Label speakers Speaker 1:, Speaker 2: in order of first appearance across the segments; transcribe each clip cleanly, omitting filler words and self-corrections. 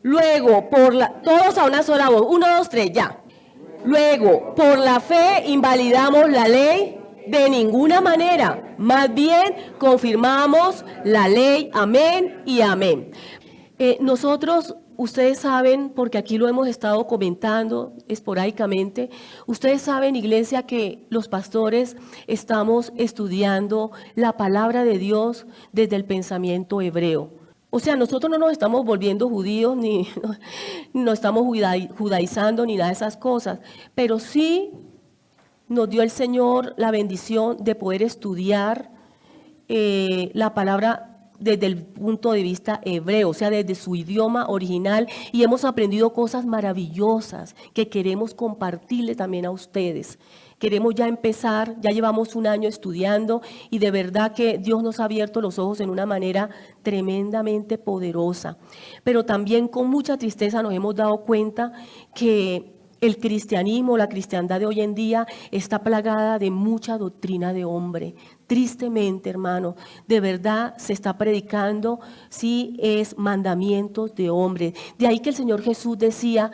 Speaker 1: Luego, todos a una sola voz. 1, 2, 3, ya. Luego, por la fe invalidamos la ley de ninguna manera. Más bien, confirmamos la ley. Amén y amén. Nosotros, ustedes saben, porque aquí lo hemos estado comentando esporádicamente, ustedes saben, iglesia, que los pastores estamos estudiando la palabra de Dios desde el pensamiento hebreo. O sea, nosotros no nos estamos volviendo judíos, ni no estamos judaizando, ni nada de esas cosas, pero sí nos dio el Señor la bendición de poder estudiar la palabra desde el punto de vista hebreo, o sea, desde su idioma original, y hemos aprendido cosas maravillosas que queremos compartirle también a ustedes. Queremos ya empezar, ya llevamos un año estudiando y de verdad que Dios nos ha abierto los ojos en una manera tremendamente poderosa. Pero también con mucha tristeza nos hemos dado cuenta que el cristianismo, la cristiandad de hoy en día está plagada de mucha doctrina de hombre. Tristemente, hermano, de verdad se está predicando, sí, es mandamientos de hombre. De ahí que el Señor Jesús decía: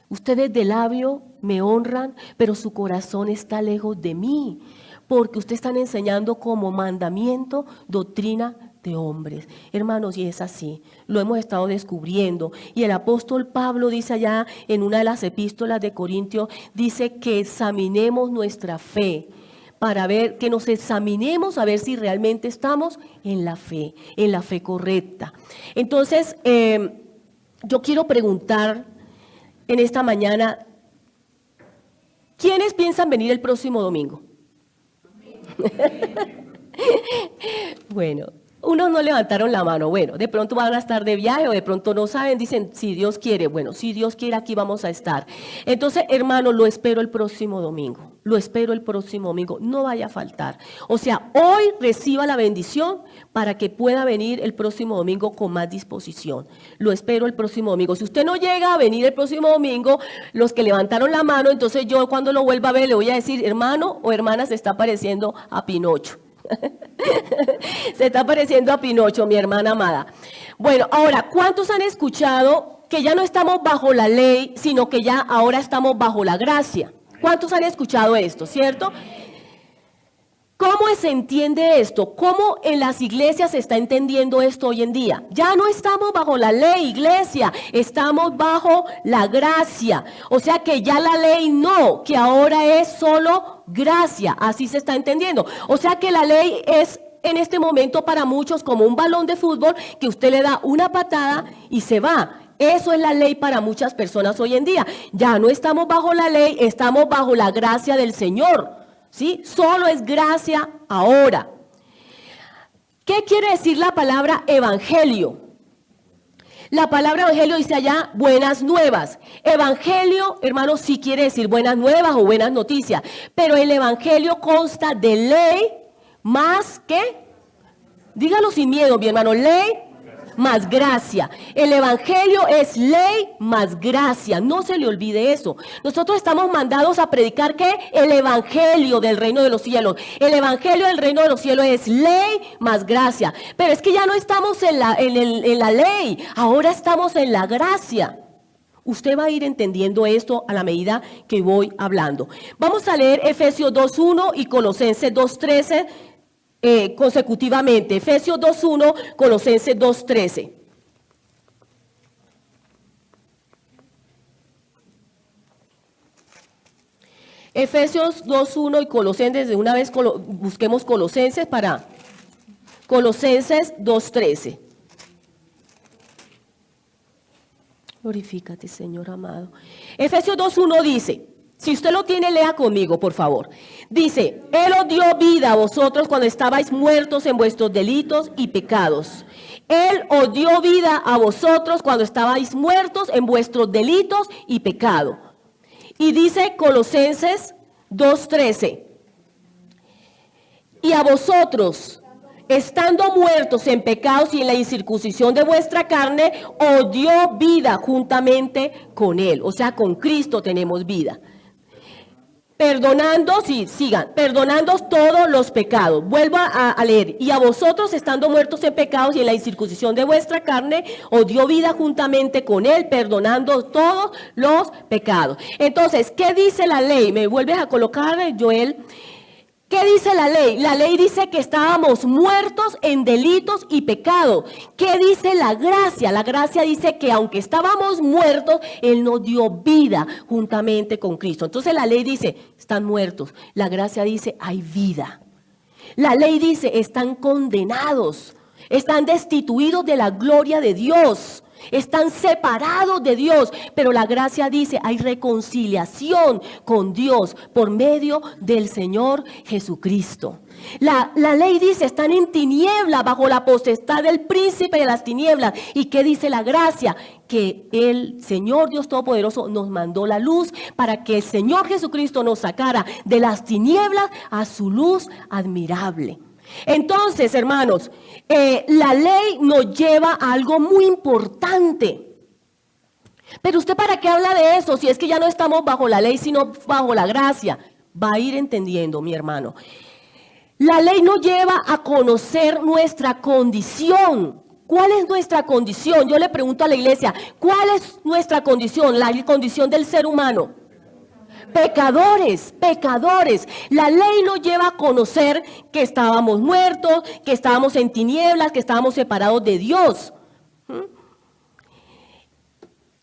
Speaker 1: ustedes de labio me honran, pero su corazón está lejos de mí, porque ustedes están enseñando como mandamiento doctrina de hombres. Hermanos, y es así, lo hemos estado descubriendo. Y el apóstol Pablo dice allá en una de las epístolas de Corintios, dice que examinemos nuestra fe, para ver, que nos examinemos a ver si realmente estamos en la fe correcta. Entonces, yo quiero preguntar en esta mañana, ¿quiénes piensan venir el próximo domingo? Bueno, unos no levantaron la mano. Bueno, de pronto van a estar de viaje o de pronto no saben, dicen, si Dios quiere. Bueno, si Dios quiere, aquí vamos a estar. Entonces, hermano, lo espero el próximo domingo. Lo espero el próximo domingo. No vaya a faltar. O sea, hoy reciba la bendición para que pueda venir el próximo domingo con más disposición. Lo espero el próximo domingo. Si usted no llega a venir el próximo domingo, los que levantaron la mano, entonces yo cuando lo vuelva a ver le voy a decir, hermano o hermana, se está pareciendo a Pinocho. Se está pareciendo a Pinocho, mi hermana amada. Bueno, ahora, ¿cuántos han escuchado que ya no estamos bajo la ley, sino que ya ahora estamos bajo la gracia? ¿Cuántos han escuchado esto, cierto? ¿Cómo se entiende esto? ¿Cómo en las iglesias se está entendiendo esto hoy en día? Ya no estamos bajo la ley, iglesia, estamos bajo la gracia. O sea que ya la ley no, que ahora es solo gracia, así se está entendiendo. O sea que la ley es en este momento para muchos como un balón de fútbol que usted le da una patada y se va. Eso es la ley para muchas personas hoy en día. Ya no estamos bajo la ley, estamos bajo la gracia del Señor. ¿Sí? Solo es gracia ahora. ¿Qué quiere decir la palabra evangelio? La palabra evangelio dice allá buenas nuevas. Evangelio, hermanos, sí quiere decir buenas nuevas o buenas noticias, pero el evangelio consta de ley más que, dígalo sin miedo, mi hermano, ley más gracia. El evangelio es ley más gracia, no se le olvide eso. Nosotros estamos mandados a predicar que el evangelio del reino de los cielos, el evangelio del reino de los cielos es ley más gracia, pero es que ya no estamos en la ley, ahora estamos en la gracia. Usted va a ir entendiendo esto a la medida que voy hablando. Vamos a leer Efesios 2:1 y Colosenses 2:13 consecutivamente. Efesios 2:1, Colosenses 2:13. Efesios 2:1 y Colosenses, de una vez busquemos Colosenses para Colosenses 2:13. Glorifícate, Señor amado. Efesios 2:1 dice, si usted lo tiene, lea conmigo, por favor. Dice, Él os dio vida a vosotros cuando estabais muertos en vuestros delitos y pecados. Él os dio vida a vosotros cuando estabais muertos en vuestros delitos y pecado. Y dice Colosenses 2:13, y a vosotros, estando muertos en pecados y en la incircuncisión de vuestra carne, os dio vida juntamente con Él. O sea, con Cristo tenemos vida. Perdonando, sí, sigan, perdonando todos los pecados. Vuelvo a leer. Y a vosotros, estando muertos en pecados y en la incircuncisión de vuestra carne, os dio vida juntamente con él, perdonando todos los pecados. Entonces, ¿qué dice la ley? Me vuelves a colocar, Joel. ¿Qué dice la ley? La ley dice que estábamos muertos en delitos y pecados. ¿Qué dice la gracia? La gracia dice que aunque estábamos muertos, Él nos dio vida juntamente con Cristo. Entonces la ley dice, están muertos. La gracia dice, hay vida. La ley dice, están condenados. Están destituidos de la gloria de Dios. Están separados de Dios, pero la gracia dice, hay reconciliación con Dios por medio del Señor Jesucristo. La ley dice, están en tinieblas bajo la potestad del príncipe de las tinieblas. ¿Y qué dice la gracia? Que el Señor Dios Todopoderoso nos mandó la luz para que el Señor Jesucristo nos sacara de las tinieblas a su luz admirable. Entonces, hermanos, la ley nos lleva a algo muy importante. Pero usted, ¿para qué habla de eso? Si es que ya no estamos bajo la ley, sino bajo la gracia. Va a ir entendiendo, mi hermano. La ley nos lleva a conocer nuestra condición. ¿Cuál es nuestra condición? Yo le pregunto a la iglesia, ¿cuál es nuestra condición? La condición del ser humano. Pecadores, pecadores. La ley nos lleva a conocer que estábamos muertos, que estábamos en tinieblas, que estábamos separados de Dios.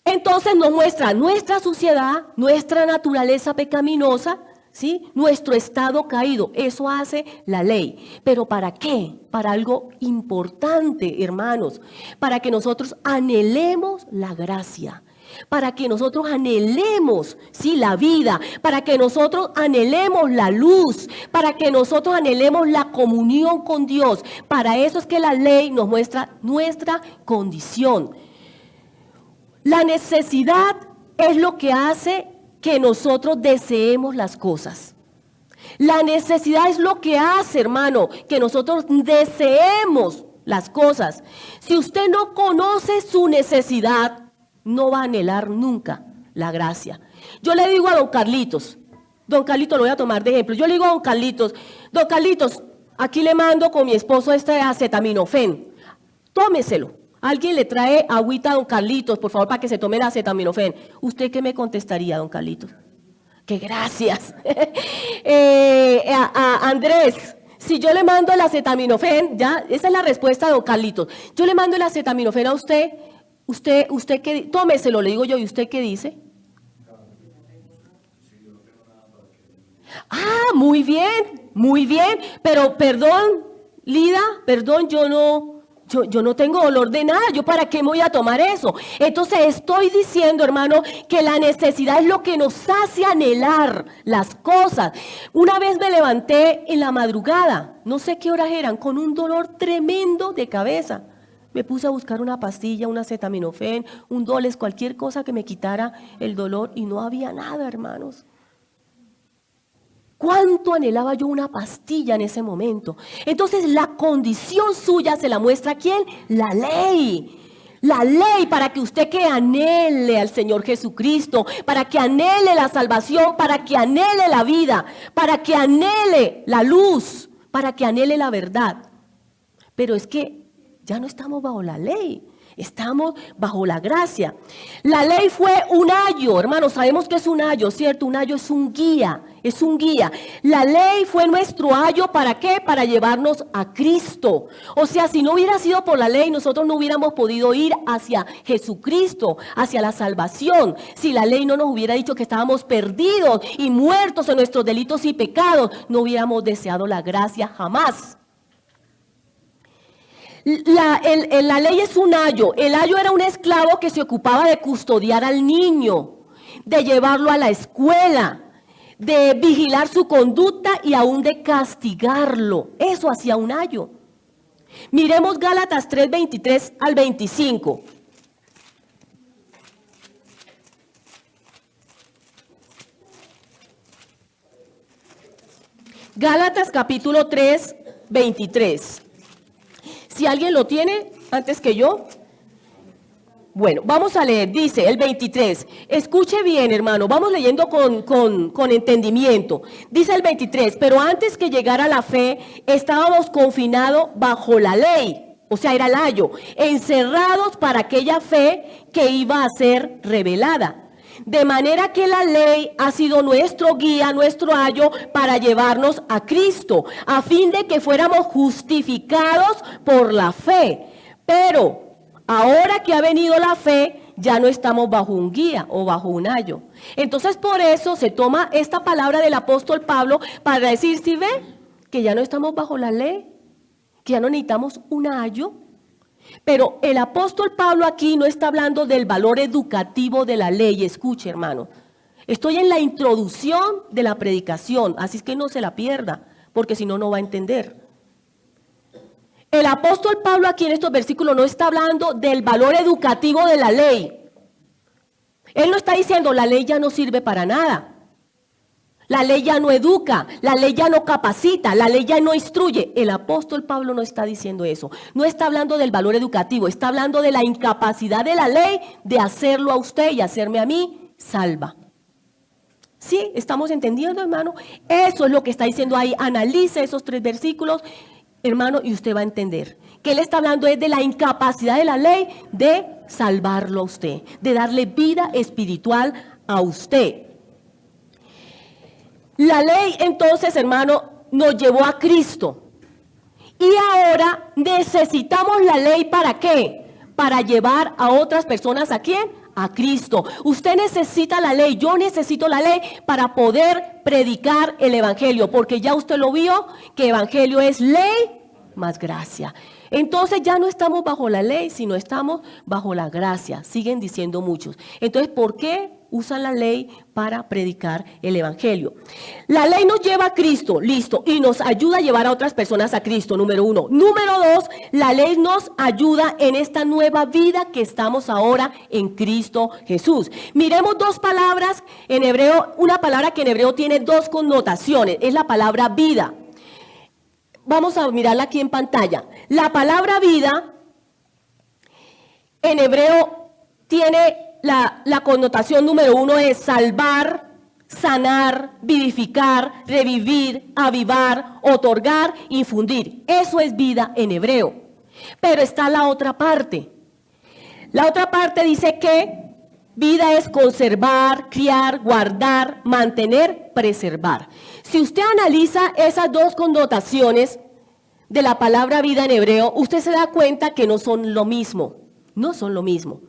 Speaker 1: Entonces nos muestra nuestra suciedad, nuestra naturaleza pecaminosa, ¿sí? Nuestro estado caído. Eso hace la ley. ¿Pero para qué? Para algo importante, hermanos. Para que nosotros anhelemos la gracia. Para que nosotros anhelemos, sí, la vida, para que nosotros anhelemos la luz, para que nosotros anhelemos la comunión con Dios. Para eso es que la ley nos muestra nuestra condición. La necesidad es lo que hace que nosotros deseemos las cosas. La necesidad es lo que hace, hermano, que nosotros deseemos las cosas. Si usted no conoce su necesidad, no va a anhelar nunca la gracia. Yo le digo a don Carlitos lo voy a tomar de ejemplo. Yo le digo a don Carlitos, aquí le mando con mi esposo este acetaminofén. Tómeselo. Alguien le trae agüita a don Carlitos, por favor, para que se tome el acetaminofén. ¿Usted qué me contestaría, don Carlitos? ¡Qué gracias! Andrés, si yo le mando el acetaminofén, ya, esa es la respuesta de don Carlitos. Yo le mando el acetaminofén a usted qué, tómeselo, le digo yo, ¿y usted qué dice? Ah, muy bien, pero perdón, Lida, perdón, yo no tengo dolor de nada, ¿yo para qué me voy a tomar eso? Entonces estoy diciendo, hermano, que la necesidad es lo que nos hace anhelar las cosas. Una vez me levanté en la madrugada, no sé qué horas eran, con un dolor tremendo de cabeza. Me puse a buscar una pastilla, un acetaminofén, un Dolex, cualquier cosa que me quitara el dolor y no había nada, hermanos. ¿Cuánto anhelaba yo una pastilla en ese momento? Entonces la condición suya se la muestra ¿quién? La ley. La ley para que usted que anhele al Señor Jesucristo, para que anhele la salvación, para que anhele la vida, para que anhele la luz, para que anhele la verdad. Pero es que ya no estamos bajo la ley, estamos bajo la gracia. La ley fue un ayo, hermanos, sabemos que es un ayo, ¿cierto? Un ayo es un guía, es un guía. La ley fue nuestro ayo, ¿para qué? Para llevarnos a Cristo. O sea, si no hubiera sido por la ley, nosotros no hubiéramos podido ir hacia Jesucristo, hacia la salvación. Si la ley no nos hubiera dicho que estábamos perdidos y muertos en nuestros delitos y pecados, no hubiéramos deseado la gracia jamás. La ley es un ayo. El ayo era un esclavo que se ocupaba de custodiar al niño, de llevarlo a la escuela, de vigilar su conducta y aún de castigarlo. Eso hacía un ayo. Miremos Gálatas 3, 23 al 25. Gálatas capítulo 3, 23. Si alguien lo tiene antes que yo. Bueno, vamos a leer, dice el 23. Escuche bien, hermano, vamos leyendo con entendimiento. Dice el 23, pero antes que llegara la fe, estábamos confinados bajo la ley, o sea, era el ayo, encerrados para aquella fe que iba a ser revelada. De manera que la ley ha sido nuestro guía, nuestro ayo para llevarnos a Cristo, a fin de que fuéramos justificados por la fe. Pero ahora que ha venido la fe, ya no estamos bajo un guía o bajo un ayo. Entonces por eso se toma esta palabra del apóstol Pablo para decir, ¿sí ve? Que ya no estamos bajo la ley, que ya no necesitamos un ayo. Pero el apóstol Pablo aquí no está hablando del valor educativo de la ley. Escuche, hermano, estoy en la introducción de la predicación, así es que no se la pierda, porque si no, no va a entender. El apóstol Pablo aquí en estos versículos no está hablando del valor educativo de la ley. Él no está diciendo la ley ya no sirve para nada. La ley ya no educa, la ley ya no capacita, la ley ya no instruye. El apóstol Pablo no está diciendo eso. No está hablando del valor educativo, está hablando de la incapacidad de la ley de hacerlo a usted y hacerme a mí salva. ¿Sí? ¿Estamos entendiendo, hermano? Eso es lo que está diciendo ahí. Analice esos 3 versículos, hermano, y usted va a entender. Que él está hablando es de la incapacidad de la ley de salvarlo a usted, de darle vida espiritual a usted. La ley entonces, hermano, nos llevó a Cristo. Y ahora necesitamos la ley ¿para qué? Para llevar a otras personas ¿a quién? A Cristo. Usted necesita la ley, yo necesito la ley para poder predicar el evangelio, porque ya usted lo vio que evangelio es ley más gracia. Entonces ya no estamos bajo la ley, sino estamos bajo la gracia, siguen diciendo muchos. Entonces, ¿por qué usan la ley para predicar el evangelio? La ley nos lleva a Cristo, listo, y nos ayuda a llevar a otras personas a Cristo, número 1. Número 2, la ley nos ayuda en esta nueva vida que estamos ahora en Cristo Jesús. Miremos 2 palabras en hebreo, una palabra que en hebreo tiene 2 connotaciones, es la palabra vida. Vamos a mirarla aquí en pantalla. La palabra vida en hebreo tiene la connotación número 1 es salvar, sanar, vivificar, revivir, avivar, otorgar, infundir. Eso es vida en hebreo. Pero está la otra parte. La otra parte dice que vida es conservar, criar, guardar, mantener, preservar. Si usted analiza esas 2 connotaciones de la palabra vida en hebreo, usted se da cuenta que no son lo mismo. No son lo mismo.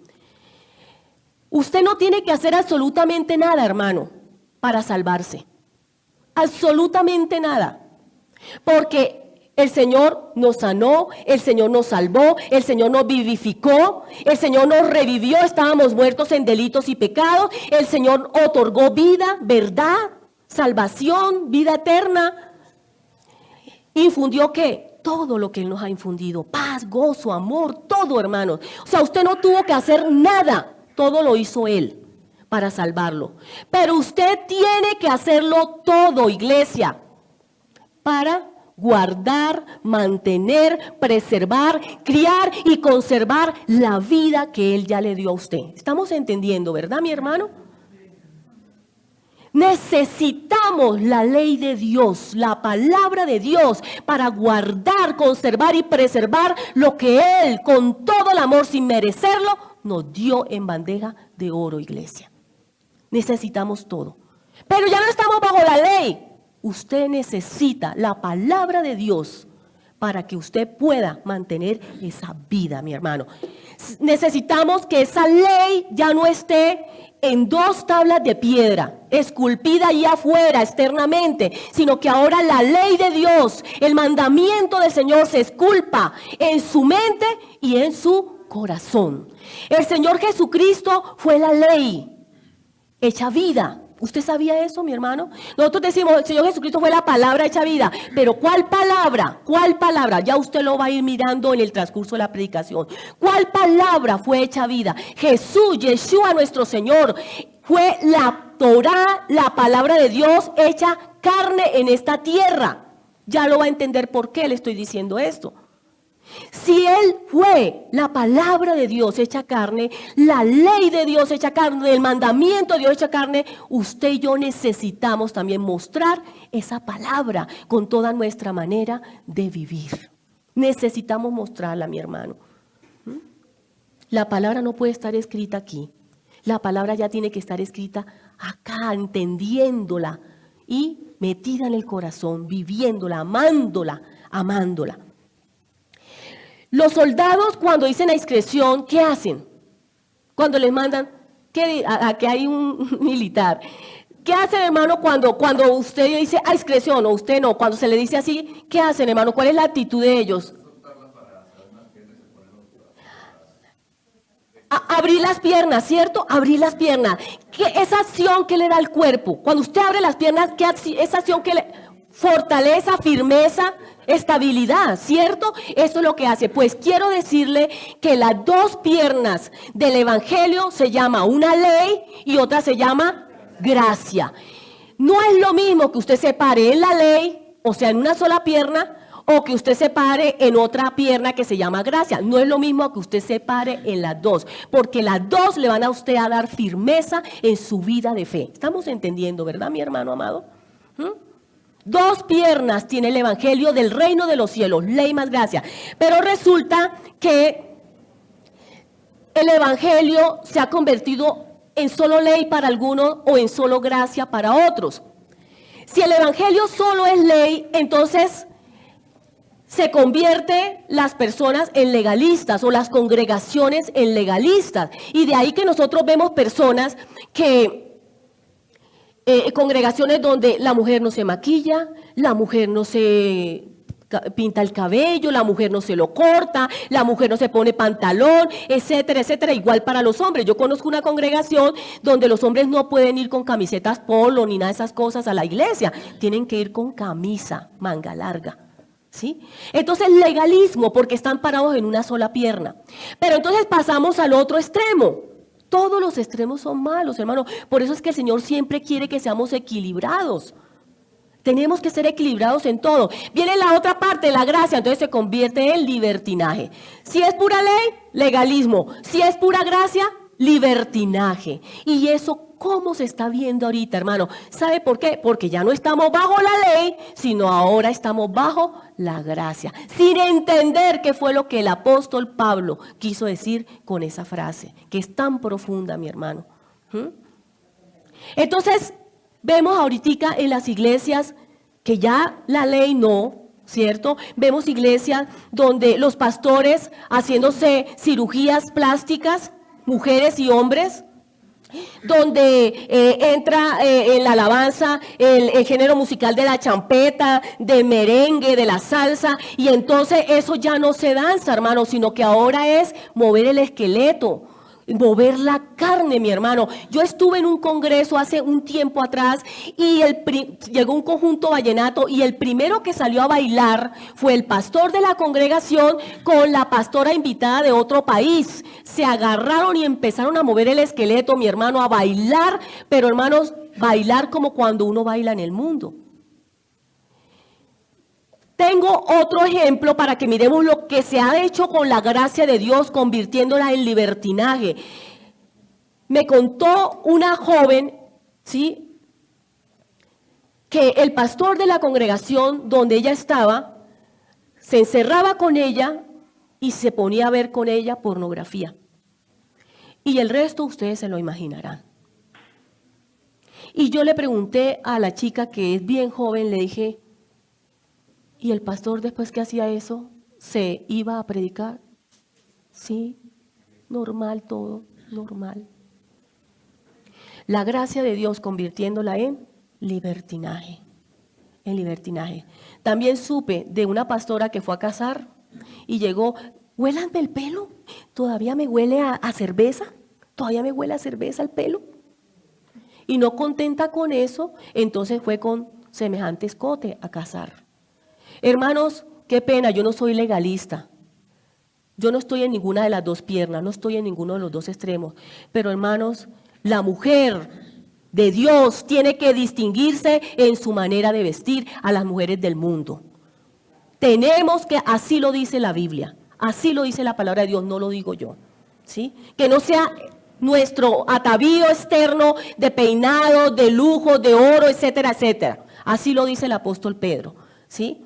Speaker 1: Usted no tiene que hacer absolutamente nada, hermano, para salvarse. Absolutamente nada. Porque el Señor nos sanó, el Señor nos salvó, el Señor nos vivificó, el Señor nos revivió, estábamos muertos en delitos y pecados, el Señor otorgó vida, verdad, salvación, vida eterna. ¿Infundió qué? Todo lo que Él nos ha infundido, paz, gozo, amor, todo, hermanos. O sea, usted no tuvo que hacer nada, todo lo hizo Él para salvarlo. Pero usted tiene que hacerlo todo, iglesia, para guardar, mantener, preservar, criar y conservar la vida que Él ya le dio a usted. ¿Estamos entendiendo, verdad, mi hermano? Necesitamos la ley de Dios, la palabra de Dios, para guardar, conservar y preservar lo que Él, con todo el amor, sin merecerlo, nos dio en bandeja de oro, iglesia. Necesitamos todo. Pero ya no estamos bajo la ley. Usted necesita la palabra de Dios para que usted pueda mantener esa vida, mi hermano. Necesitamos que esa ley ya no esté en 2 tablas de piedra, esculpida ahí afuera externamente, sino que ahora la ley de Dios, el mandamiento del Señor se esculpa en su mente y en su corazón. El Señor Jesucristo fue la ley hecha vida. ¿Usted sabía eso, mi hermano? Nosotros decimos, el Señor Jesucristo fue la palabra hecha vida. Pero ¿cuál palabra? ¿Cuál palabra? Ya usted lo va a ir mirando en el transcurso de la predicación. ¿Cuál palabra fue hecha vida? Jesús, Yeshua, nuestro Señor, fue la Torá, la palabra de Dios hecha carne en esta tierra. Ya lo va a entender por qué le estoy diciendo esto. Si Él fue la palabra de Dios hecha carne, la ley de Dios hecha carne, el mandamiento de Dios hecha carne, usted y yo necesitamos también mostrar esa palabra con toda nuestra manera de vivir. Necesitamos mostrarla, mi hermano. La palabra no puede estar escrita aquí. La palabra ya tiene que estar escrita acá, entendiéndola y metida en el corazón, viviéndola, amándola. Los soldados, cuando dicen a discreción, ¿qué hacen? Cuando les mandan, que hay un militar. ¿Qué hacen, hermano, cuando usted dice a discreción o usted no? Cuando se le dice así, ¿qué hacen, hermano? ¿Cuál es la actitud de ellos? Abrir las piernas, ¿cierto? Abrir las piernas. Esa acción que le da al cuerpo. Cuando usted abre las piernas, esa acción que le fortaleza, firmeza, estabilidad, ¿cierto? Eso es lo que hace. Pues quiero decirle que las dos piernas del evangelio se llama una ley y otra se llama gracia. No es lo mismo que usted se pare en la ley, o sea, en una sola pierna, o que usted se pare en otra pierna que se llama gracia. No es lo mismo que usted se pare en las dos, porque las dos le van a usted a dar firmeza en su vida de fe. ¿Estamos entendiendo, verdad, mi hermano amado? Dos piernas tiene el evangelio del reino de los cielos, ley más gracia. Pero resulta que el evangelio se ha convertido en solo ley para algunos o en solo gracia para otros. Si el evangelio solo es ley, entonces se convierte las personas en legalistas o las congregaciones en legalistas. Y de ahí que nosotros vemos personas que congregaciones donde la mujer no se maquilla, la mujer no se pinta el cabello, la mujer no se lo corta, la mujer no se pone pantalón, etcétera, etcétera. Igual para los hombres. Yo conozco una congregación donde los hombres no pueden ir con camisetas polo ni nada de esas cosas a la iglesia. Tienen que ir con camisa, manga larga. ¿Sí? Entonces legalismo porque están parados en una sola pierna. Pero entonces pasamos al otro extremo. Todos los extremos son malos, hermano. Por eso es que el Señor siempre quiere que seamos equilibrados. Tenemos que ser equilibrados en todo. Viene la otra parte, la gracia, entonces se convierte en libertinaje. Si es pura ley, legalismo. Si es pura gracia, libertinaje. Y eso, ¿cómo se está viendo ahorita, hermano? ¿Sabe por qué? Porque ya no estamos bajo la ley, sino ahora estamos bajo la gracia. Sin entender qué fue lo que el apóstol Pablo quiso decir con esa frase, que es tan profunda, mi hermano. Entonces, vemos ahorita en las iglesias que ya la ley no, ¿cierto? Vemos iglesias donde los pastores haciéndose cirugías plásticas, mujeres y hombres, donde entra en la alabanza el género musical de la champeta, de merengue, de la salsa, y entonces eso ya no se danza, hermano, sino que ahora es mover el esqueleto, mover la carne, mi hermano. Yo estuve en un congreso hace un tiempo atrás y llegó un conjunto vallenato y el primero que salió a bailar fue el pastor de la congregación con la pastora invitada de otro país. Se agarraron y empezaron a mover el esqueleto, mi hermano, a bailar, pero hermanos, bailar como cuando uno baila en el mundo. Tengo otro ejemplo para que miremos lo que se ha hecho con la gracia de Dios, convirtiéndola en libertinaje. Me contó una joven, ¿sí?, que el pastor de la congregación donde ella estaba, se encerraba con ella y se ponía a ver con ella pornografía. Y el resto ustedes se lo imaginarán. Y yo le pregunté a la chica que es bien joven, le dije, ¿y el pastor después que hacía eso se iba a predicar? Sí, normal todo, normal. La gracia de Dios convirtiéndola en libertinaje, en libertinaje. También supe de una pastora que fue a casar y llegó, huélame el pelo, todavía me huele a cerveza, todavía me huele a cerveza el pelo. Y no contenta con eso, entonces fue con semejante escote a casar. Hermanos, qué pena, yo no soy legalista. Yo no estoy en ninguna de las dos piernas, no estoy en ninguno de los dos extremos. Pero hermanos, la mujer de Dios tiene que distinguirse en su manera de vestir a las mujeres del mundo. Tenemos que, así lo dice la Biblia. Así lo dice la palabra de Dios, no lo digo yo. ¿Sí? Que no sea nuestro atavío externo de peinado, de lujo, de oro, etcétera, etcétera. Así lo dice el apóstol Pedro. ¿Sí?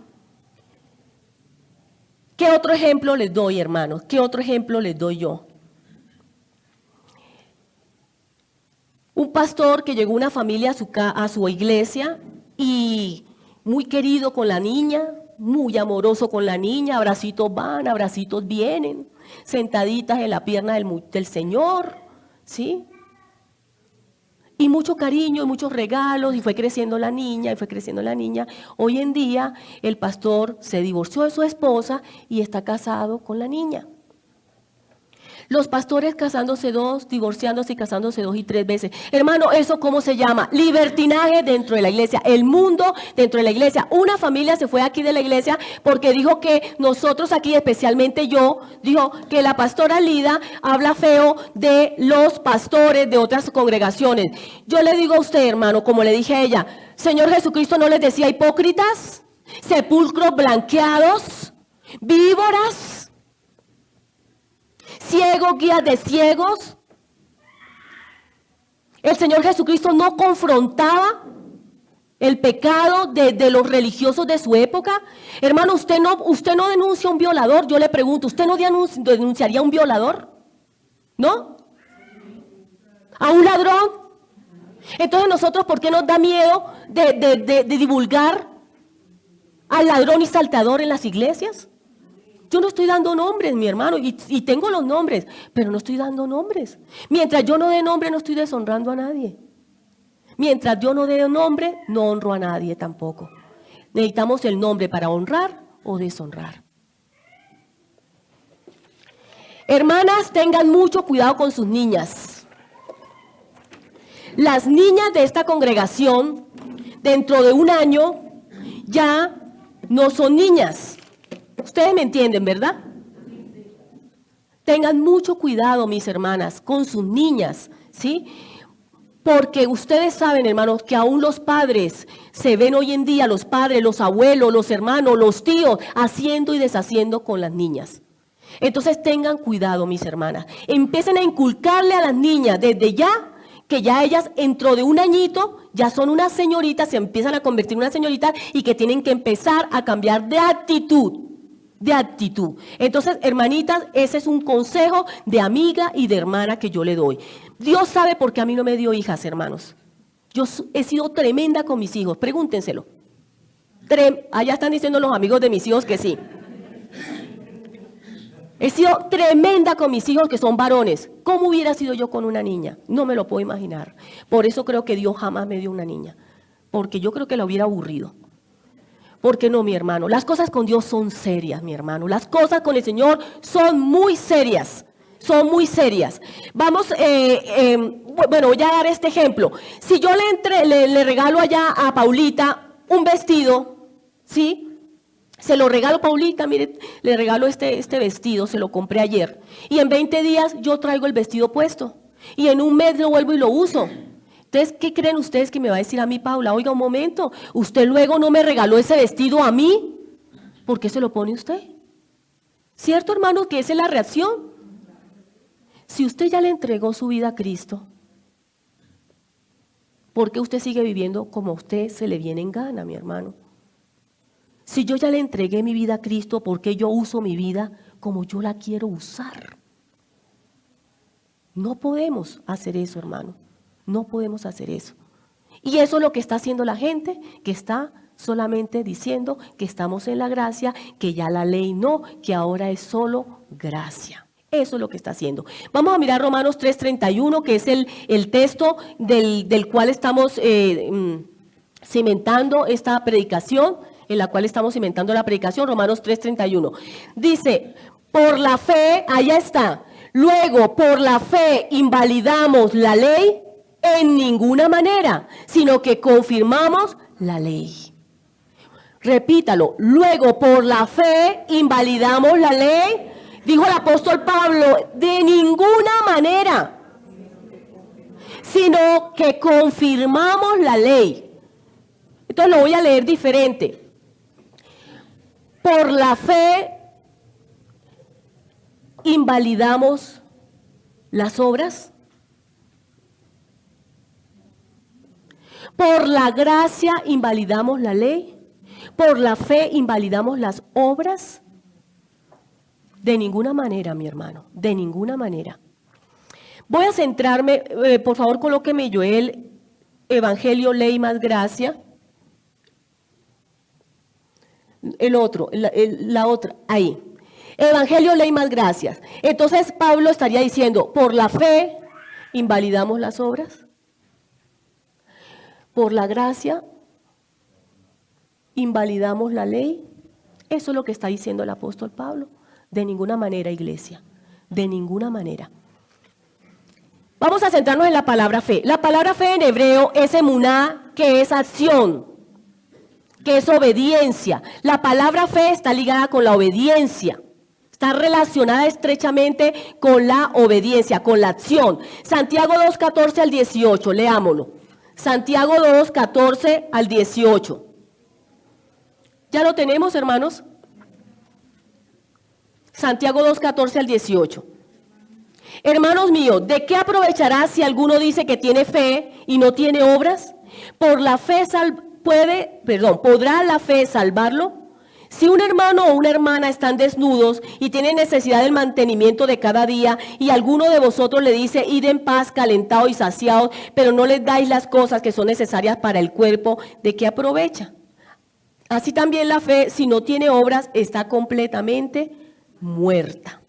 Speaker 1: ¿Qué otro ejemplo les doy, hermanos? ¿Qué otro ejemplo les doy yo? Un pastor que llegó una familia a su iglesia y muy querido con la niña, muy amoroso con la niña, abracitos van, abracitos vienen, sentaditas en la pierna del Señor, ¿sí? Y mucho cariño y muchos regalos, y fue creciendo la niña, y fue creciendo la niña. Hoy en día el pastor se divorció de su esposa y está casado con la niña. Los pastores casándose 2, divorciándose y casándose 2 y 3 veces. Hermano, ¿eso cómo se llama? Libertinaje dentro de la iglesia, el mundo dentro de la iglesia. Una familia se fue aquí de la iglesia porque dijo que nosotros aquí, especialmente yo, dijo que la pastora Lida habla feo de los pastores de otras congregaciones. Yo le digo a usted, hermano, como le dije a ella, Señor Jesucristo no les decía hipócritas, sepulcros blanqueados, víboras, ciegos, guías de ciegos. El Señor Jesucristo no confrontaba el pecado de los religiosos de su época. Hermano, usted no denuncia a un violador. Yo le pregunto, ¿usted no denunciaría a un violador? ¿No? ¿A un ladrón? Entonces nosotros, ¿por qué nos da miedo de divulgar al ladrón y salteador en las iglesias? Yo no estoy dando nombres, mi hermano, y tengo los nombres, pero no estoy dando nombres. Mientras yo no dé nombre, no estoy deshonrando a nadie. Mientras yo no dé nombre, no honro a nadie tampoco. Necesitamos el nombre para honrar o deshonrar. Hermanas, tengan mucho cuidado con sus niñas. Las niñas de esta congregación, dentro de un año, ya no son niñas. Ustedes me entienden, ¿verdad? Tengan mucho cuidado, mis hermanas, con sus niñas, ¿sí? Porque ustedes saben, hermanos, que aún los padres se ven hoy en día, los padres, los abuelos, los hermanos, los tíos, haciendo y deshaciendo con las niñas. Entonces tengan cuidado, mis hermanas. Empiecen a inculcarle a las niñas desde ya, que ya ellas dentro de un añito ya son unas señoritas, se empiezan a convertir en unas señoritas y que tienen que empezar a cambiar de actitud. Entonces, hermanitas, ese es un consejo de amiga y de hermana que yo le doy. Dios sabe por qué a mí no me dio hijas, hermanos. Yo he sido tremenda con mis hijos, pregúntenselo. Allá están diciendo los amigos de mis hijos que sí. He sido tremenda con mis hijos que son varones. ¿Cómo hubiera sido yo con una niña? No me lo puedo imaginar. Por eso creo que Dios jamás me dio una niña, porque yo creo que la hubiera aburrido. Porque no, mi hermano, las cosas con Dios son serias, mi hermano. Las cosas con el Señor son muy serias. Son muy serias. Vamos, bueno, voy a dar este ejemplo. Si yo le regalo allá a Paulita un vestido, ¿sí? Se lo regalo a Paulita, mire, le regalo este vestido, se lo compré ayer. Y en 20 días yo traigo el vestido puesto. Y en un mes lo vuelvo y lo uso. Entonces, ¿qué creen ustedes que me va a decir a mí, Paula? Oiga, un momento, usted luego no me regaló ese vestido a mí. ¿Por qué se lo pone usted? ¿Cierto, hermano, que esa es la reacción? Si usted ya le entregó su vida a Cristo, ¿por qué usted sigue viviendo como a usted se le viene en gana, mi hermano? Si yo ya le entregué mi vida a Cristo, ¿por qué yo uso mi vida como yo la quiero usar? No podemos hacer eso, hermano. No podemos hacer eso. Y eso es lo que está haciendo la gente, que está solamente diciendo que estamos en la gracia, que ya la ley no, que ahora es solo gracia. Eso es lo que está haciendo. Vamos a mirar Romanos 3:31, que es el texto del cual estamos cimentando esta predicación, en la cual estamos cimentando la predicación, Romanos 3:31. Dice, por la fe, allá está, luego por la fe invalidamos la ley en ninguna manera, sino que confirmamos la ley. Repítalo, luego por la fe invalidamos la ley, dijo el apóstol Pablo, de ninguna manera, sino que confirmamos la ley. Entonces lo voy a leer diferente. Por la fe invalidamos las obras? ¿Por la gracia invalidamos la ley? ¿Por la fe invalidamos las obras? De ninguna manera, mi hermano, de ninguna manera. Voy a centrarme, por favor, colóqueme Joel, Evangelio, Ley más Gracia. La otra, ahí. Evangelio, Ley más Gracias. Entonces Pablo estaría diciendo, por la fe invalidamos las obras. Por la gracia invalidamos la ley. Eso es lo que está diciendo el apóstol Pablo. De ninguna manera, iglesia, de ninguna manera. Vamos a centrarnos en la palabra fe. La palabra fe en hebreo es emuná, que es acción, que es obediencia. La palabra fe está ligada con la obediencia. Está relacionada estrechamente con la obediencia, con la acción. Santiago 2, 14 al 18, leámoslo. Santiago 2, 14 al 18. ¿Ya lo tenemos, hermanos? Santiago 2, 14 al 18. Hermanos míos, ¿de qué aprovechará si alguno dice que tiene fe y no tiene obras? ¿Por la fe podrá la fe salvarlo? Si un hermano o una hermana están desnudos y tienen necesidad del mantenimiento de cada día, y alguno de vosotros le dice, id en paz, calentados y saciados, pero no les dais las cosas que son necesarias para el cuerpo, ¿de qué aprovecha? Así también la fe, si no tiene obras, está completamente muerta.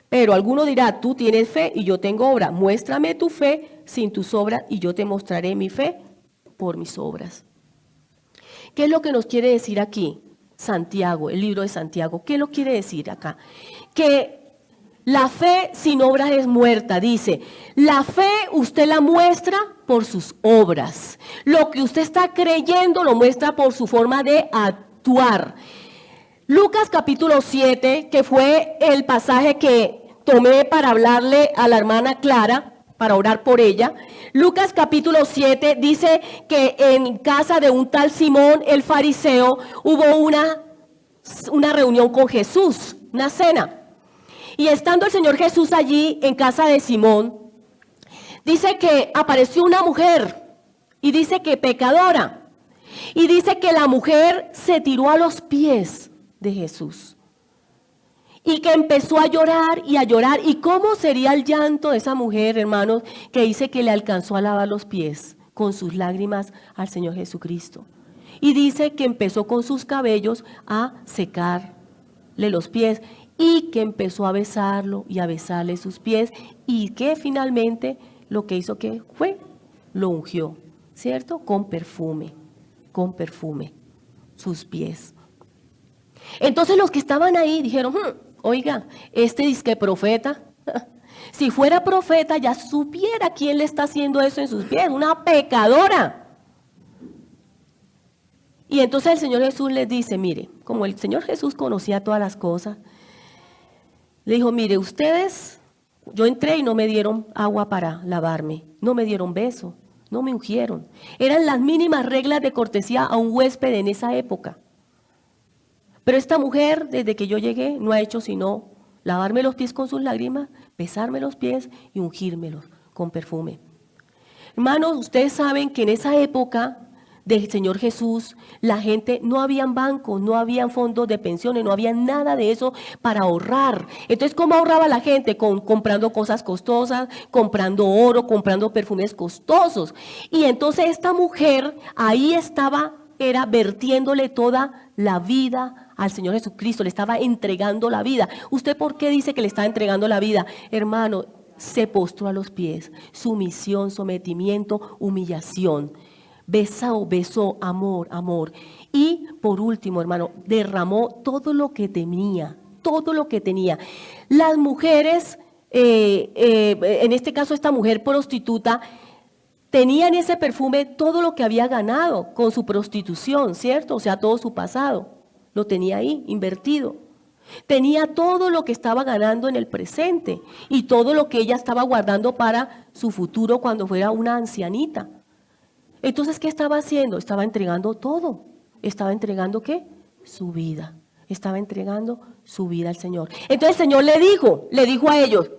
Speaker 1: Pero alguno dirá, tú tienes fe y yo tengo obra. Muéstrame tu fe sin tus obras y yo te mostraré mi fe por mis obras. ¿Qué es lo que nos quiere decir aquí Santiago, el libro de Santiago? ¿Qué lo quiere decir acá? Que la fe sin obras es muerta. Dice, la fe usted la muestra por sus obras. Lo que usted está creyendo lo muestra por su forma de actuar. Lucas capítulo 7, que fue el pasaje que tomé para hablarle a la hermana Clara, para orar por ella. Lucas capítulo 7 dice que en casa de un tal Simón el fariseo hubo una reunión con Jesús, una cena. Y estando el Señor Jesús allí en casa de Simón, dice que apareció una mujer y dice que pecadora. Y dice que la mujer se tiró a los pies de Jesús y que empezó a llorar y a llorar. ¿Y cómo sería el llanto de esa mujer, hermanos, que dice que le alcanzó a lavar los pies con sus lágrimas al Señor Jesucristo? Y dice que empezó con sus cabellos a secarle los pies y que empezó a besarlo y a besarle sus pies, y que finalmente lo que hizo que fue, lo ungió, ¿cierto? Con perfume sus pies. Entonces los que estaban ahí dijeron, oiga, este disque profeta, si fuera profeta ya supiera quién le está haciendo eso en sus pies, una pecadora. Y entonces el Señor Jesús les dice, mire, como el Señor Jesús conocía todas las cosas, le dijo, mire, ustedes, yo entré y no me dieron agua para lavarme, no me dieron beso, no me ungieron. Eran las mínimas reglas de cortesía a un huésped en esa época. Pero esta mujer, desde que yo llegué, no ha hecho sino lavarme los pies con sus lágrimas, besarme los pies y ungírmelos con perfume. Hermanos, ustedes saben que en esa época del Señor Jesús, la gente, no habían bancos, no habían fondos de pensiones, no había nada de eso para ahorrar. Entonces, ¿cómo ahorraba la gente? Comprando cosas costosas, comprando oro, comprando perfumes costosos. Y entonces esta mujer ahí era vertiéndole toda la vida al Señor Jesucristo, le estaba entregando la vida. ¿Usted por qué dice que le está entregando la vida? Hermano, se postró a los pies, sumisión, sometimiento, humillación. Besó, amor. Y por último, hermano, derramó todo lo que tenía. Las mujeres, en este caso esta mujer prostituta, tenían ese perfume, todo lo que había ganado con su prostitución, ¿cierto? O sea, todo su pasado, lo tenía ahí, invertido. Tenía todo lo que estaba ganando en el presente y todo lo que ella estaba guardando para su futuro cuando fuera una ancianita. Entonces, ¿qué estaba haciendo? Estaba entregando todo. ¿Estaba entregando qué? Su vida. Estaba entregando su vida al Señor. Entonces el Señor le dijo a ellos,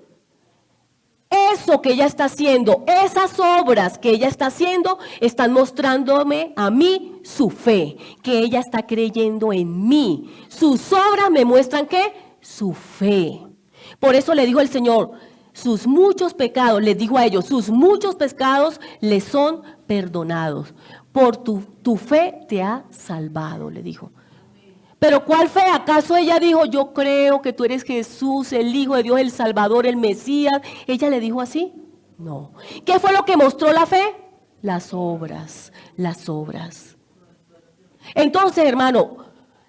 Speaker 1: eso que ella está haciendo, esas obras que ella está haciendo, están mostrándome a mí su fe, que ella está creyendo en mí. Sus obras me muestran ¿qué? Su fe. Por eso le dijo el Señor, sus muchos pecados, les dijo a ellos, sus muchos pecados les son perdonados. Por tu fe te ha salvado, le dijo. Pero ¿cuál fe? ¿Acaso ella dijo, yo creo que tú eres Jesús, el Hijo de Dios, el Salvador, el Mesías? ¿Ella le dijo así? No. ¿Qué fue lo que mostró la fe? Las obras, las obras. Entonces, hermano,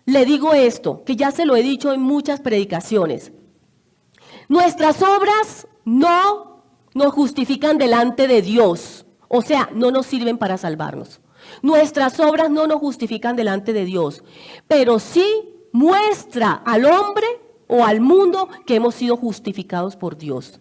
Speaker 1: le digo esto, que ya se lo he dicho en muchas predicaciones. Nuestras obras no nos justifican delante de Dios, o sea, no nos sirven para salvarnos. Nuestras obras no nos justifican delante de Dios, pero sí muestra al hombre o al mundo que hemos sido justificados por Dios.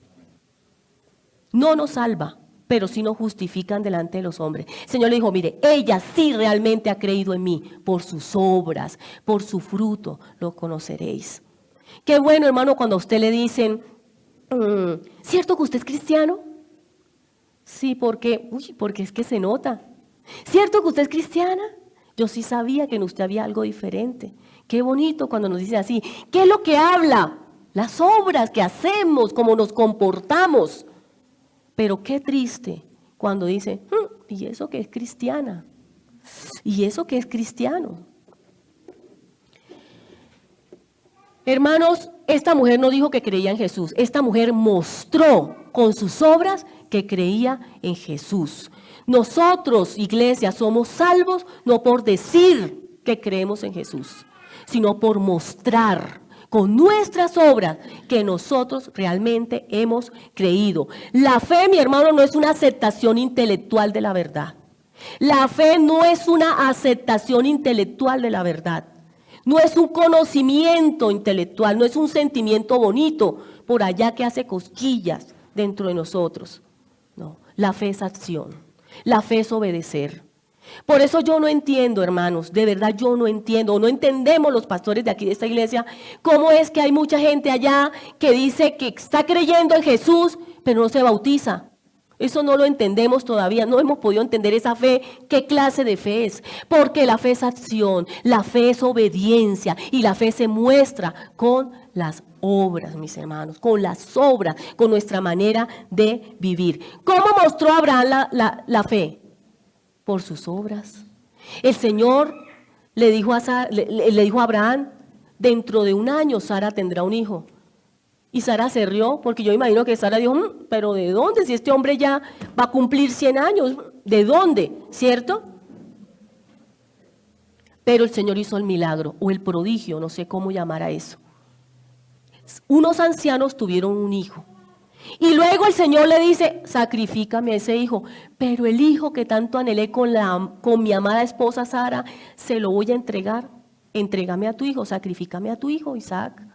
Speaker 1: No nos salva, pero sí nos justifican delante de los hombres. El Señor le dijo, mire, ella sí realmente ha creído en mí, por sus obras, por su fruto, lo conoceréis. Qué bueno, hermano, cuando a usted le dicen, ¿cierto que usted es cristiano? Sí, porque es que se nota. ¿Cierto que usted es cristiana? Yo sí sabía que en usted había algo diferente. Qué bonito cuando nos dice así. ¿Qué es lo que habla? Las obras que hacemos, cómo nos comportamos. Pero qué triste cuando dice, ¿y eso que es cristiana? ¿Y eso que es cristiano? Hermanos, esta mujer no dijo que creía en Jesús. Esta mujer mostró con sus obras que creía en Jesús. Nosotros, iglesia, somos salvos no por decir que creemos en Jesús, sino por mostrar con nuestras obras que nosotros realmente hemos creído. La fe, mi hermano, no es una aceptación intelectual de la verdad. La fe no es una aceptación intelectual de la verdad. No es un conocimiento intelectual, no es un sentimiento bonito por allá que hace cosquillas dentro de nosotros. No, la fe es acción. La fe es obedecer. Por eso yo no entiendo, hermanos, de verdad yo no entiendo, o no entendemos los pastores de aquí de esta iglesia, cómo es que hay mucha gente allá que dice que está creyendo en Jesús, pero no se bautiza. Eso no lo entendemos todavía, no hemos podido entender esa fe, qué clase de fe es, porque la fe es acción, la fe es obediencia y la fe se muestra con las obras, mis hermanos, con las obras, con nuestra manera de vivir. ¿Cómo mostró Abraham la fe? Por sus obras. El Señor le dijo a Abraham, dentro de un año Sara tendrá un hijo. Y Sara se rió, porque yo imagino que Sara dijo, pero ¿de dónde? Si este hombre ya va a cumplir 100 años, ¿de dónde? ¿Cierto? Pero el Señor hizo el milagro, o el prodigio, no sé cómo llamar a eso. Unos ancianos tuvieron un hijo. Y luego el Señor le dice, sacrifícame a ese hijo. Pero el hijo que tanto anhelé con mi amada esposa Sara, se lo voy a entregar. Entrégame a tu hijo, sacrifícame a tu hijo, Isaac.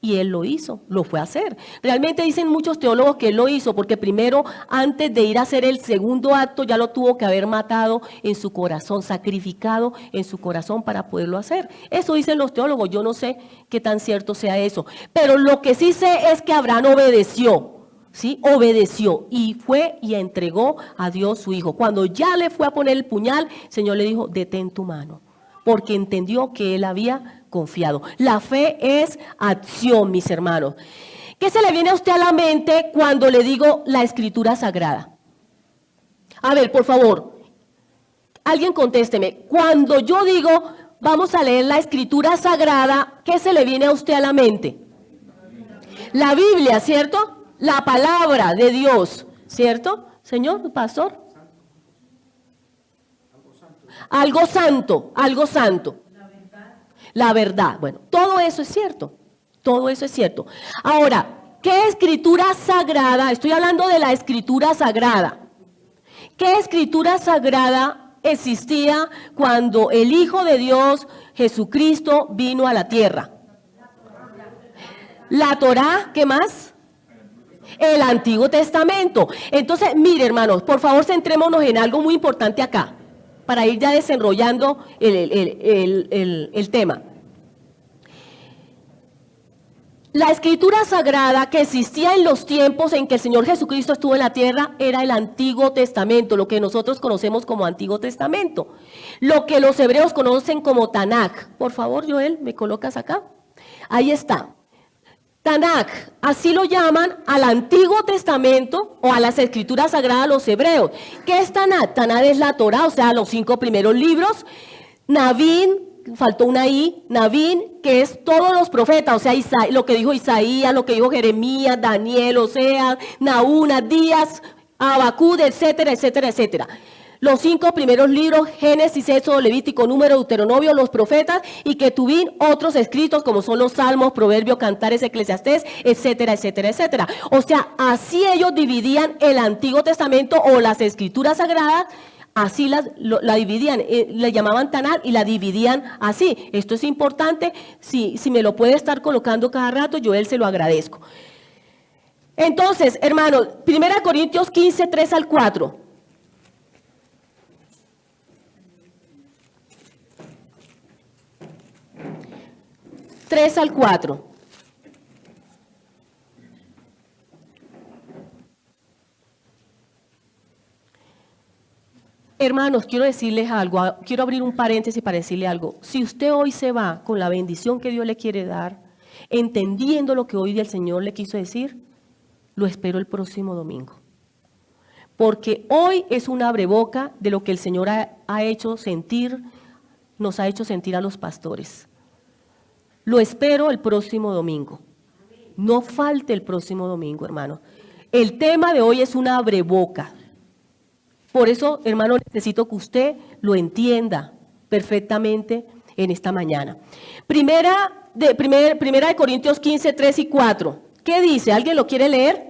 Speaker 1: Y él lo hizo, lo fue a hacer. Realmente dicen muchos teólogos que él lo hizo porque primero, antes de ir a hacer el segundo acto, ya lo tuvo que haber matado en su corazón, sacrificado en su corazón para poderlo hacer. Eso dicen los teólogos, yo no sé qué tan cierto sea eso. Pero lo que sí sé es que Abraham obedeció, ¿sí? Obedeció y fue y entregó a Dios su hijo. Cuando ya le fue a poner el puñal, el Señor le dijo, detén tu mano, porque entendió que él había confiado. La fe es acción, mis hermanos. ¿Qué se le viene a usted a la mente cuando le digo la Escritura Sagrada? A ver, por favor, alguien contésteme. Cuando yo digo, vamos a leer la Escritura Sagrada, ¿qué se le viene a usted a la mente? La Biblia, ¿cierto? La palabra de Dios, ¿cierto? Señor, pastor. Algo santo, algo santo. La verdad. Bueno, todo eso es cierto. Todo eso es cierto. Ahora, ¿qué escritura sagrada? Estoy hablando de la escritura sagrada. ¿Qué escritura sagrada existía cuando el Hijo de Dios, Jesucristo, vino a la tierra? La Torá, ¿qué más? El Antiguo Testamento. Entonces, mire, hermanos, por favor, centrémonos en algo muy importante acá, para ir ya desenrollando el tema. La escritura sagrada que existía en los tiempos en que el Señor Jesucristo estuvo en la tierra era el Antiguo Testamento, lo que nosotros conocemos como Antiguo Testamento. Lo que los hebreos conocen como Tanaj. Por favor, Joel, ¿me colocas acá? Ahí está. Tanaj, así lo llaman al Antiguo Testamento o a las escrituras sagradas los hebreos. ¿Qué es Tanaj? Tanaj es la Torá, o sea, los 5 primeros libros. Navín, faltó una I, Navín, que es todos los profetas, o sea, lo que dijo Isaías, lo que dijo Jeremías, Daniel, Oseas, Nahum, Díaz, Abacud, etcétera, etcétera, etcétera. Los 5 primeros libros, Génesis, Éxodo, Levítico, Número, Deuteronomio, los profetas, y Ketubín, otros escritos como son los Salmos, Proverbios, Cantares, Eclesiastés, etcétera, etcétera, etcétera. O sea, así ellos dividían el Antiguo Testamento o las escrituras sagradas. Así la dividían, le llamaban Tanaj y la dividían así. Esto es importante, si me lo puede estar colocando cada rato, yo se lo agradezco. Entonces, hermanos, 1 Corintios 15, 3 al 4. Tres al 4. Hermanos, quiero decirles algo, quiero abrir un paréntesis para decirle algo. Si usted hoy se va con la bendición que Dios le quiere dar, entendiendo lo que hoy el Señor le quiso decir, lo espero el próximo domingo. Porque hoy es un abreboca de lo que el Señor ha hecho sentir, nos ha hecho sentir a los pastores. Lo espero el próximo domingo. No falte el próximo domingo, hermano. El tema de hoy es una abreboca. Por eso, hermano, necesito que usted lo entienda perfectamente en esta mañana. Primera de Corintios 15, 3 y 4. ¿Qué dice? ¿Alguien lo quiere leer?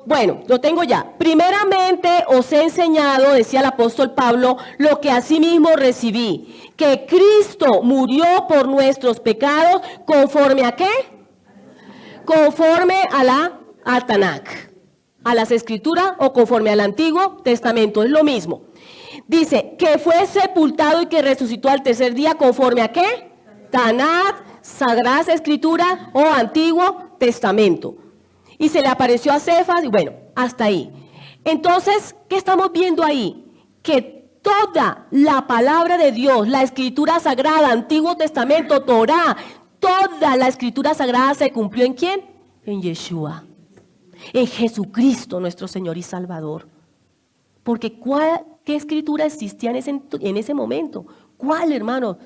Speaker 1: Bueno, lo tengo ya. Primeramente os he enseñado, decía el apóstol Pablo, lo que asimismo recibí, que Cristo murió por nuestros pecados, ¿conforme a qué? Conforme a Tanaj. A las escrituras o conforme al Antiguo Testamento, es lo mismo. Dice que fue sepultado y que resucitó al tercer día, ¿conforme a qué? Tanaj, Sagradas Escrituras o Antiguo Testamento. Y se le apareció a Cefas y bueno, hasta ahí. Entonces, ¿qué estamos viendo ahí? Que toda la palabra de Dios, la Escritura Sagrada, Antiguo Testamento, Torá, toda la Escritura Sagrada se cumplió ¿en quién? En Yeshua. En Jesucristo nuestro Señor y Salvador. Porque ¿qué escritura existía en ese momento? ¿Cuál, hermano?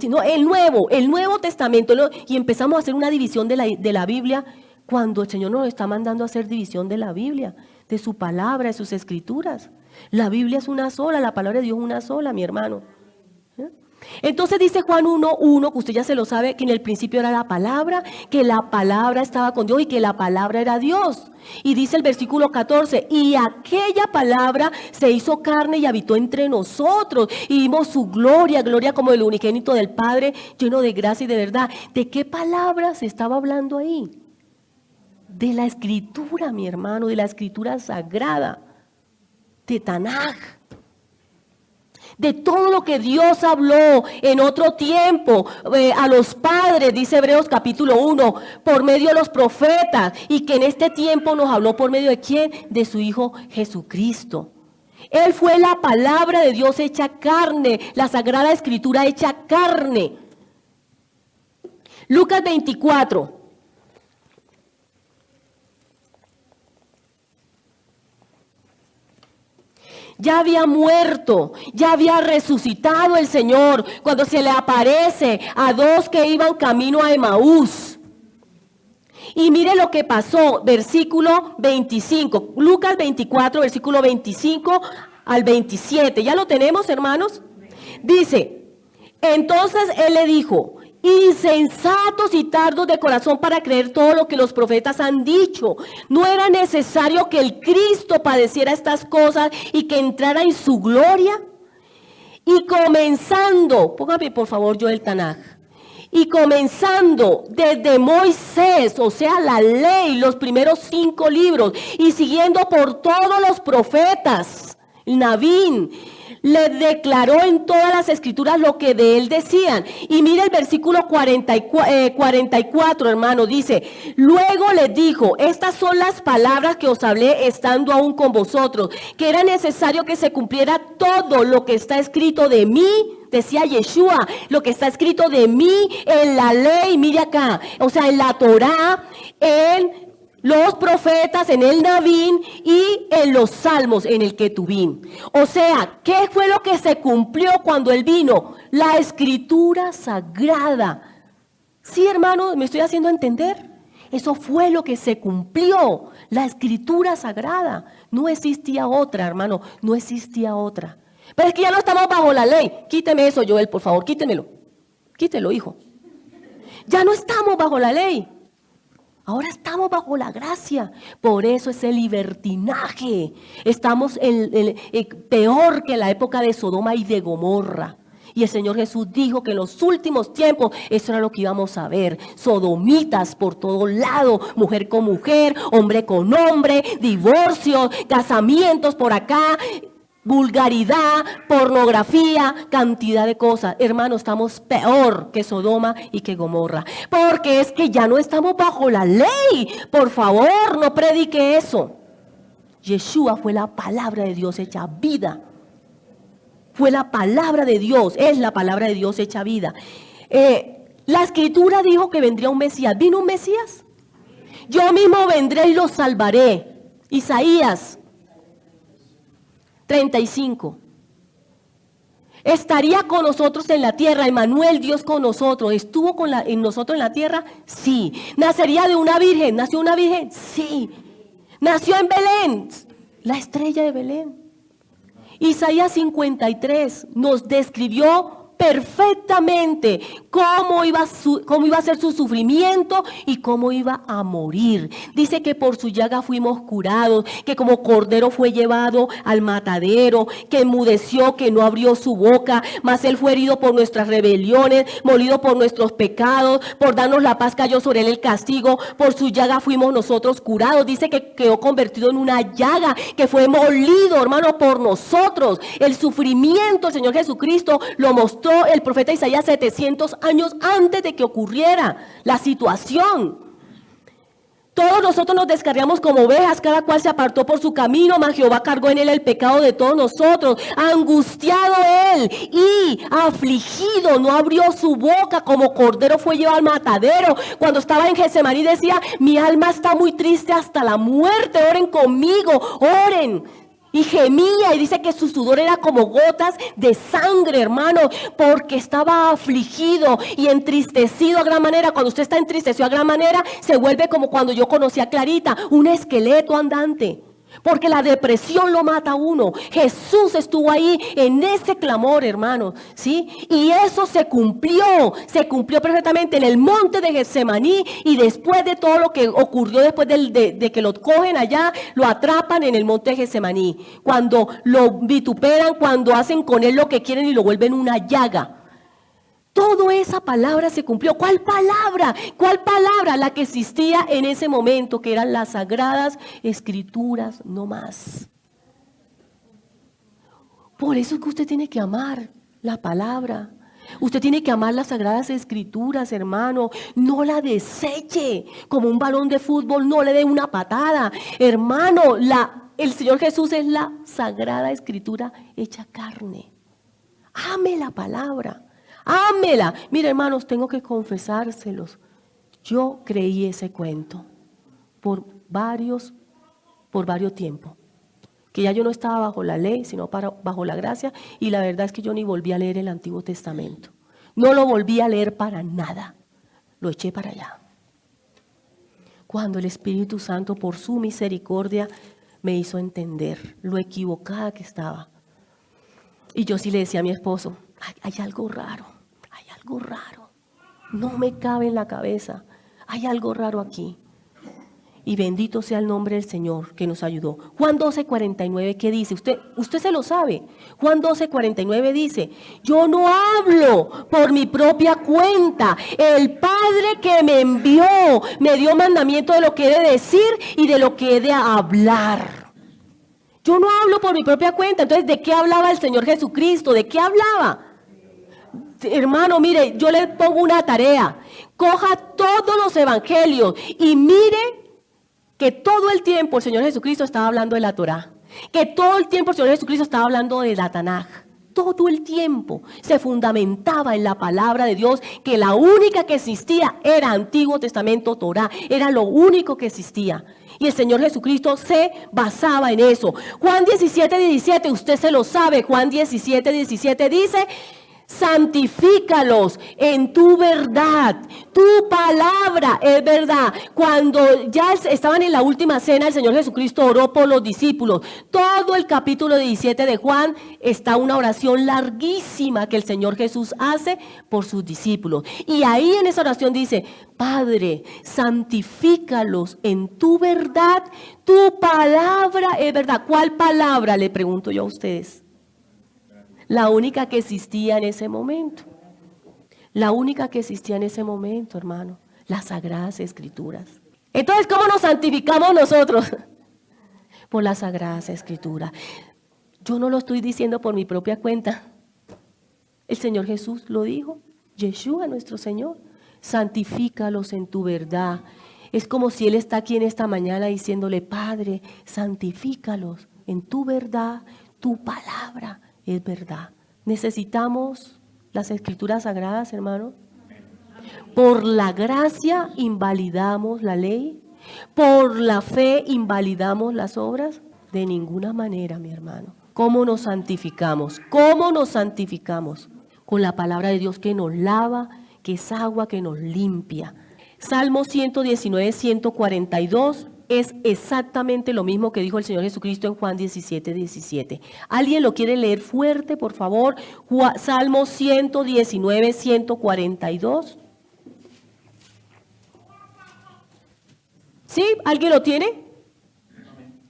Speaker 1: No, el Nuevo Testamento. Y empezamos a hacer una división de la Biblia cuando el Señor nos está mandando a hacer división de la Biblia, de su palabra, de sus escrituras. La Biblia es una sola, la palabra de Dios es una sola, mi hermano. Entonces dice Juan 1:1, que usted ya se lo sabe, que en el principio era la palabra, que la palabra estaba con Dios y que la palabra era Dios. Y dice el versículo 14, y aquella palabra se hizo carne y habitó entre nosotros, y vimos su gloria, gloria como el unigénito del Padre, lleno de gracia y de verdad. ¿De qué palabra se estaba hablando ahí? De la escritura, mi hermano, de la escritura sagrada, de Tanaj. De todo lo que Dios habló en otro tiempo a los padres, dice Hebreos capítulo 1, por medio de los profetas, y que en este tiempo nos habló por medio de ¿quién? De su Hijo Jesucristo. Él fue la palabra de Dios hecha carne, la Sagrada Escritura hecha carne. Lucas 24. Ya había muerto, ya había resucitado el Señor cuando se le aparece a dos que iban camino a Emaús. Y mire lo que pasó, versículo 25, Lucas 24, versículo 25 al 27. ¿Ya lo tenemos, hermanos? Dice, entonces él le dijo, insensatos y tardos de corazón para creer todo lo que los profetas han dicho. ¿No era necesario que el Cristo padeciera estas cosas y que entrara en su gloria? Y comenzando, póngame por favor yo el Tanaj, y comenzando desde Moisés, o sea la ley, los primeros 5 libros, y siguiendo por todos los profetas, Navín, les declaró en todas las escrituras lo que de él decían. Y mire el versículo 44, hermano, dice, luego les dijo, estas son las palabras que os hablé estando aún con vosotros, que era necesario que se cumpliera todo lo que está escrito de mí, decía Yeshua, lo que está escrito de mí en la ley, mire acá, o sea, en la Torá, en los profetas, en el Navín y en los salmos, en el Ketubín. O sea, ¿qué fue lo que se cumplió cuando él vino? La escritura sagrada. Sí, hermano, ¿me estoy haciendo entender? Eso fue lo que se cumplió, la escritura sagrada. No existía otra, hermano, no existía otra. Pero es que ya no estamos bajo la ley. Quíteme eso, Joel, por favor, quítemelo. Quítelo, hijo. Ya no estamos bajo la ley. Ahora estamos bajo la gracia. Por eso es el libertinaje. Estamos peor que en la época de Sodoma y de Gomorra. Y el Señor Jesús dijo que en los últimos tiempos eso era lo que íbamos a ver. Sodomitas por todos lados, mujer con mujer, hombre con hombre, divorcios, casamientos por acá, vulgaridad, pornografía, cantidad de cosas. Hermano, estamos peor que Sodoma y que Gomorra. Porque es que ya no estamos bajo la ley. Por favor, no predique eso. Yeshua fue la palabra de Dios hecha vida. Fue la palabra de Dios, es la palabra de Dios hecha vida. La escritura dijo que vendría un Mesías. ¿Vino un Mesías? Yo mismo vendré y lo salvaré. Isaías 35. Estaría con nosotros en la tierra. Emmanuel, Dios con nosotros. ¿Estuvo en nosotros en la tierra? Sí. ¿Nacería de una virgen? ¿Nació una virgen? Sí. ¿Nació en Belén? La estrella de Belén. Isaías 53 nos describió perfectamente cómo iba a ser su sufrimiento y cómo iba a morir. Dice que por su llaga fuimos curados, que como cordero fue llevado al matadero, que enmudeció, que no abrió su boca, mas él fue herido por nuestras rebeliones, molido por nuestros pecados, por darnos la paz cayó sobre él el castigo, por su llaga fuimos nosotros curados. Dice que quedó convertido en una llaga, que fue molido, hermano, por nosotros. El sufrimiento, el Señor Jesucristo lo mostró el profeta Isaías 700 años antes de que ocurriera la situación. Todos nosotros nos descarriamos como ovejas, cada cual se apartó por su camino, mas Jehová cargó en él el pecado de todos nosotros. Angustiado él y afligido, no abrió su boca, como cordero fue llevado al matadero. Cuando estaba en Getsemaní decía, mi alma está muy triste hasta la muerte, oren conmigo, oren. Y gemía y dice que su sudor era como gotas de sangre, hermano, porque estaba afligido y entristecido a gran manera. Cuando usted está entristecido a gran manera, se vuelve como cuando yo conocí a Clarita, un esqueleto andante. Porque la depresión lo mata a uno. Jesús estuvo ahí en ese clamor, hermano, ¿sí? Y eso se cumplió perfectamente en el monte de Getsemaní. Y después de todo lo que ocurrió después de que lo cogen allá, lo atrapan en el monte de Getsemaní. Cuando lo vituperan, cuando hacen con él lo que quieren y lo vuelven una llaga. Toda esa palabra se cumplió. ¿Cuál palabra? ¿Cuál palabra? La que existía en ese momento, que eran las sagradas escrituras, no más. Por eso es que usted tiene que amar la palabra. Usted tiene que amar las sagradas escrituras, hermano. No la deseche como un balón de fútbol, no le dé una patada. Hermano, el Señor Jesús es la sagrada escritura hecha carne. Ame la palabra. Ámela. Mira, hermanos, tengo que confesárselos. Yo creí ese cuento por varios tiempos. Que ya yo no estaba bajo la ley, sino bajo la gracia. Y la verdad es que yo ni volví a leer el Antiguo Testamento. No lo volví a leer para nada. Lo eché para allá. Cuando el Espíritu Santo, por su misericordia, me hizo entender lo equivocada que estaba. Y yo sí le decía a mi esposo, hay algo raro, no me cabe en la cabeza, hay algo raro aquí. Y bendito sea el nombre del Señor que nos ayudó. Juan 12:49, ¿qué dice? Usted se lo sabe. Juan 12:49 dice, yo no hablo por mi propia cuenta. El Padre que me envió me dio mandamiento de lo que he de decir y de lo que he de hablar. Yo no hablo por mi propia cuenta. Entonces, ¿de qué hablaba el Señor Jesucristo? ¿De qué hablaba? Hermano, mire, yo le pongo una tarea. Coja todos los evangelios y mire que todo el tiempo el Señor Jesucristo estaba hablando de la Torá. Que todo el tiempo el Señor Jesucristo estaba hablando de la Tanaj. Todo el tiempo se fundamentaba en la palabra de Dios, que la única que existía era Antiguo Testamento, Torá. Era lo único que existía. Y el Señor Jesucristo se basaba en eso. Juan 17:17, usted se lo sabe. Juan 17:17 dice: santifícalos en tu verdad. Tu palabra es verdad. Cuando ya estaban en la última cena, el Señor Jesucristo oró por los discípulos. Todo el capítulo 17 de Juan está una oración larguísima que el Señor Jesús hace por sus discípulos. Y ahí en esa oración dice: Padre, santifícalos en tu verdad. Tu palabra es verdad. ¿Cuál palabra? Le pregunto yo a ustedes. La única que existía en ese momento. La única que existía en ese momento, hermano. Las Sagradas Escrituras. Entonces, ¿cómo nos santificamos nosotros? Por las Sagradas Escrituras. Yo no lo estoy diciendo por mi propia cuenta. El Señor Jesús lo dijo. Yeshua, nuestro Señor. Santifícalos en tu verdad. Es como si Él está aquí en esta mañana diciéndole: Padre, santifícalos en tu verdad, tu palabra es verdad. Necesitamos las Escrituras Sagradas, hermano. Por la gracia invalidamos la ley. Por la fe invalidamos las obras. De ninguna manera, mi hermano. ¿Cómo nos santificamos? ¿Cómo nos santificamos? Con la palabra de Dios que nos lava, que es agua que nos limpia. Salmo 119, 142. Es exactamente lo mismo que dijo el Señor Jesucristo en Juan 17:17. ¿Alguien lo quiere leer fuerte, por favor? Salmo 119, 142. ¿Sí? ¿Alguien lo tiene?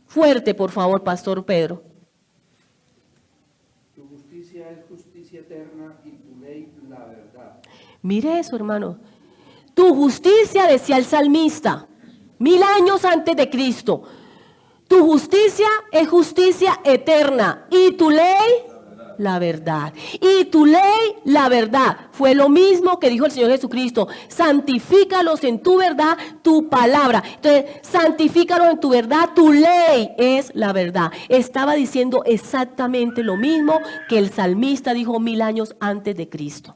Speaker 1: Fuerte, por favor, Pastor Pedro.
Speaker 2: Tu justicia es justicia eterna y tu ley la verdad.
Speaker 1: Mire eso, hermano. Tu justicia, decía el salmista, 1000 años antes de Cristo. Tu justicia es justicia eterna. Y tu ley, la verdad. Y tu ley, la verdad. Fue lo mismo que dijo el Señor Jesucristo. Santifícalos en tu verdad, tu palabra. Entonces, santifícalos en tu verdad, tu ley es la verdad. Estaba diciendo exactamente lo mismo que el salmista dijo 1000 años antes de Cristo.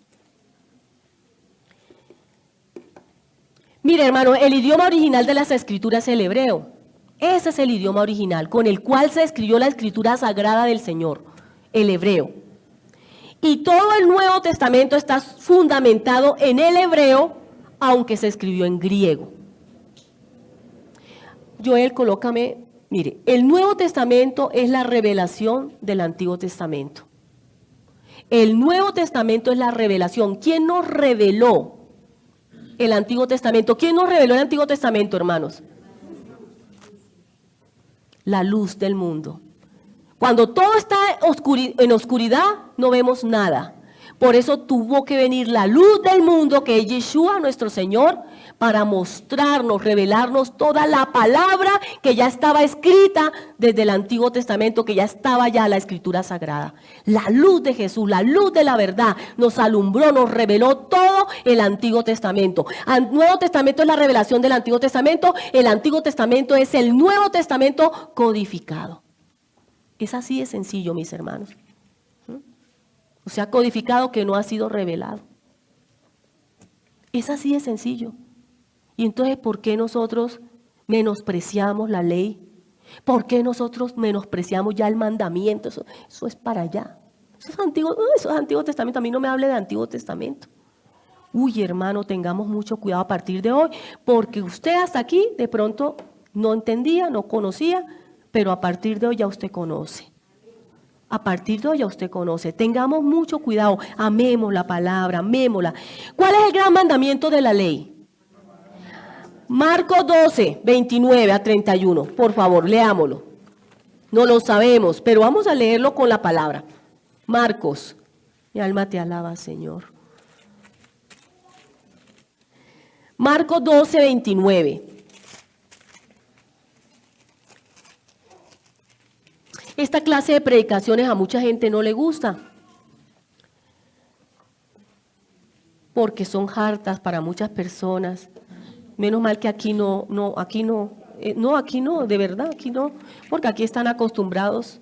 Speaker 1: Mire, hermano, el idioma original de las Escrituras es el hebreo. Ese es el idioma original con el cual se escribió la Escritura Sagrada del Señor, el hebreo. Y todo el Nuevo Testamento está fundamentado en el hebreo, aunque se escribió en griego. Joel, colócame, mire, el Nuevo Testamento es la revelación del Antiguo Testamento. El Nuevo Testamento es la revelación. ¿Quién nos reveló el Antiguo Testamento? ¿Quién nos reveló el Antiguo Testamento, hermanos? La luz del mundo. Cuando todo está en oscuridad, no vemos nada. Por eso tuvo que venir la luz del mundo, que es Yeshua, nuestro Señor, para mostrarnos, revelarnos toda la palabra que ya estaba escrita desde el Antiguo Testamento, que ya estaba ya la Escritura Sagrada. La luz de Jesús, la luz de la verdad, nos alumbró, nos reveló todo el Antiguo Testamento. El Nuevo Testamento es la revelación del Antiguo Testamento. El Antiguo Testamento es el Nuevo Testamento codificado. Es así de sencillo, mis hermanos. O sea, codificado que no ha sido revelado. Es así de sencillo. Y entonces, ¿por qué nosotros menospreciamos la ley? ¿Por qué nosotros menospreciamos ya el mandamiento? Eso es para allá. Eso es Antiguo Testamento. A mí no me hable de Antiguo Testamento. Uy, hermano, tengamos mucho cuidado a partir de hoy, porque usted hasta aquí de pronto no entendía, no conocía, pero a partir de hoy ya usted conoce. A partir de hoy ya usted conoce. Tengamos mucho cuidado. Amemos la palabra, amémosla. ¿Cuál es el gran mandamiento de la ley? Marcos 12, 29 a 31. Por favor, leámoslo. No lo sabemos, pero vamos a leerlo con la palabra. Marcos. Mi alma te alaba, Señor. Marcos 12, 29. Esta clase de predicaciones a mucha gente no le gusta, porque son hartas para muchas personas. Menos mal que aquí no, de verdad, aquí no, porque aquí están acostumbrados.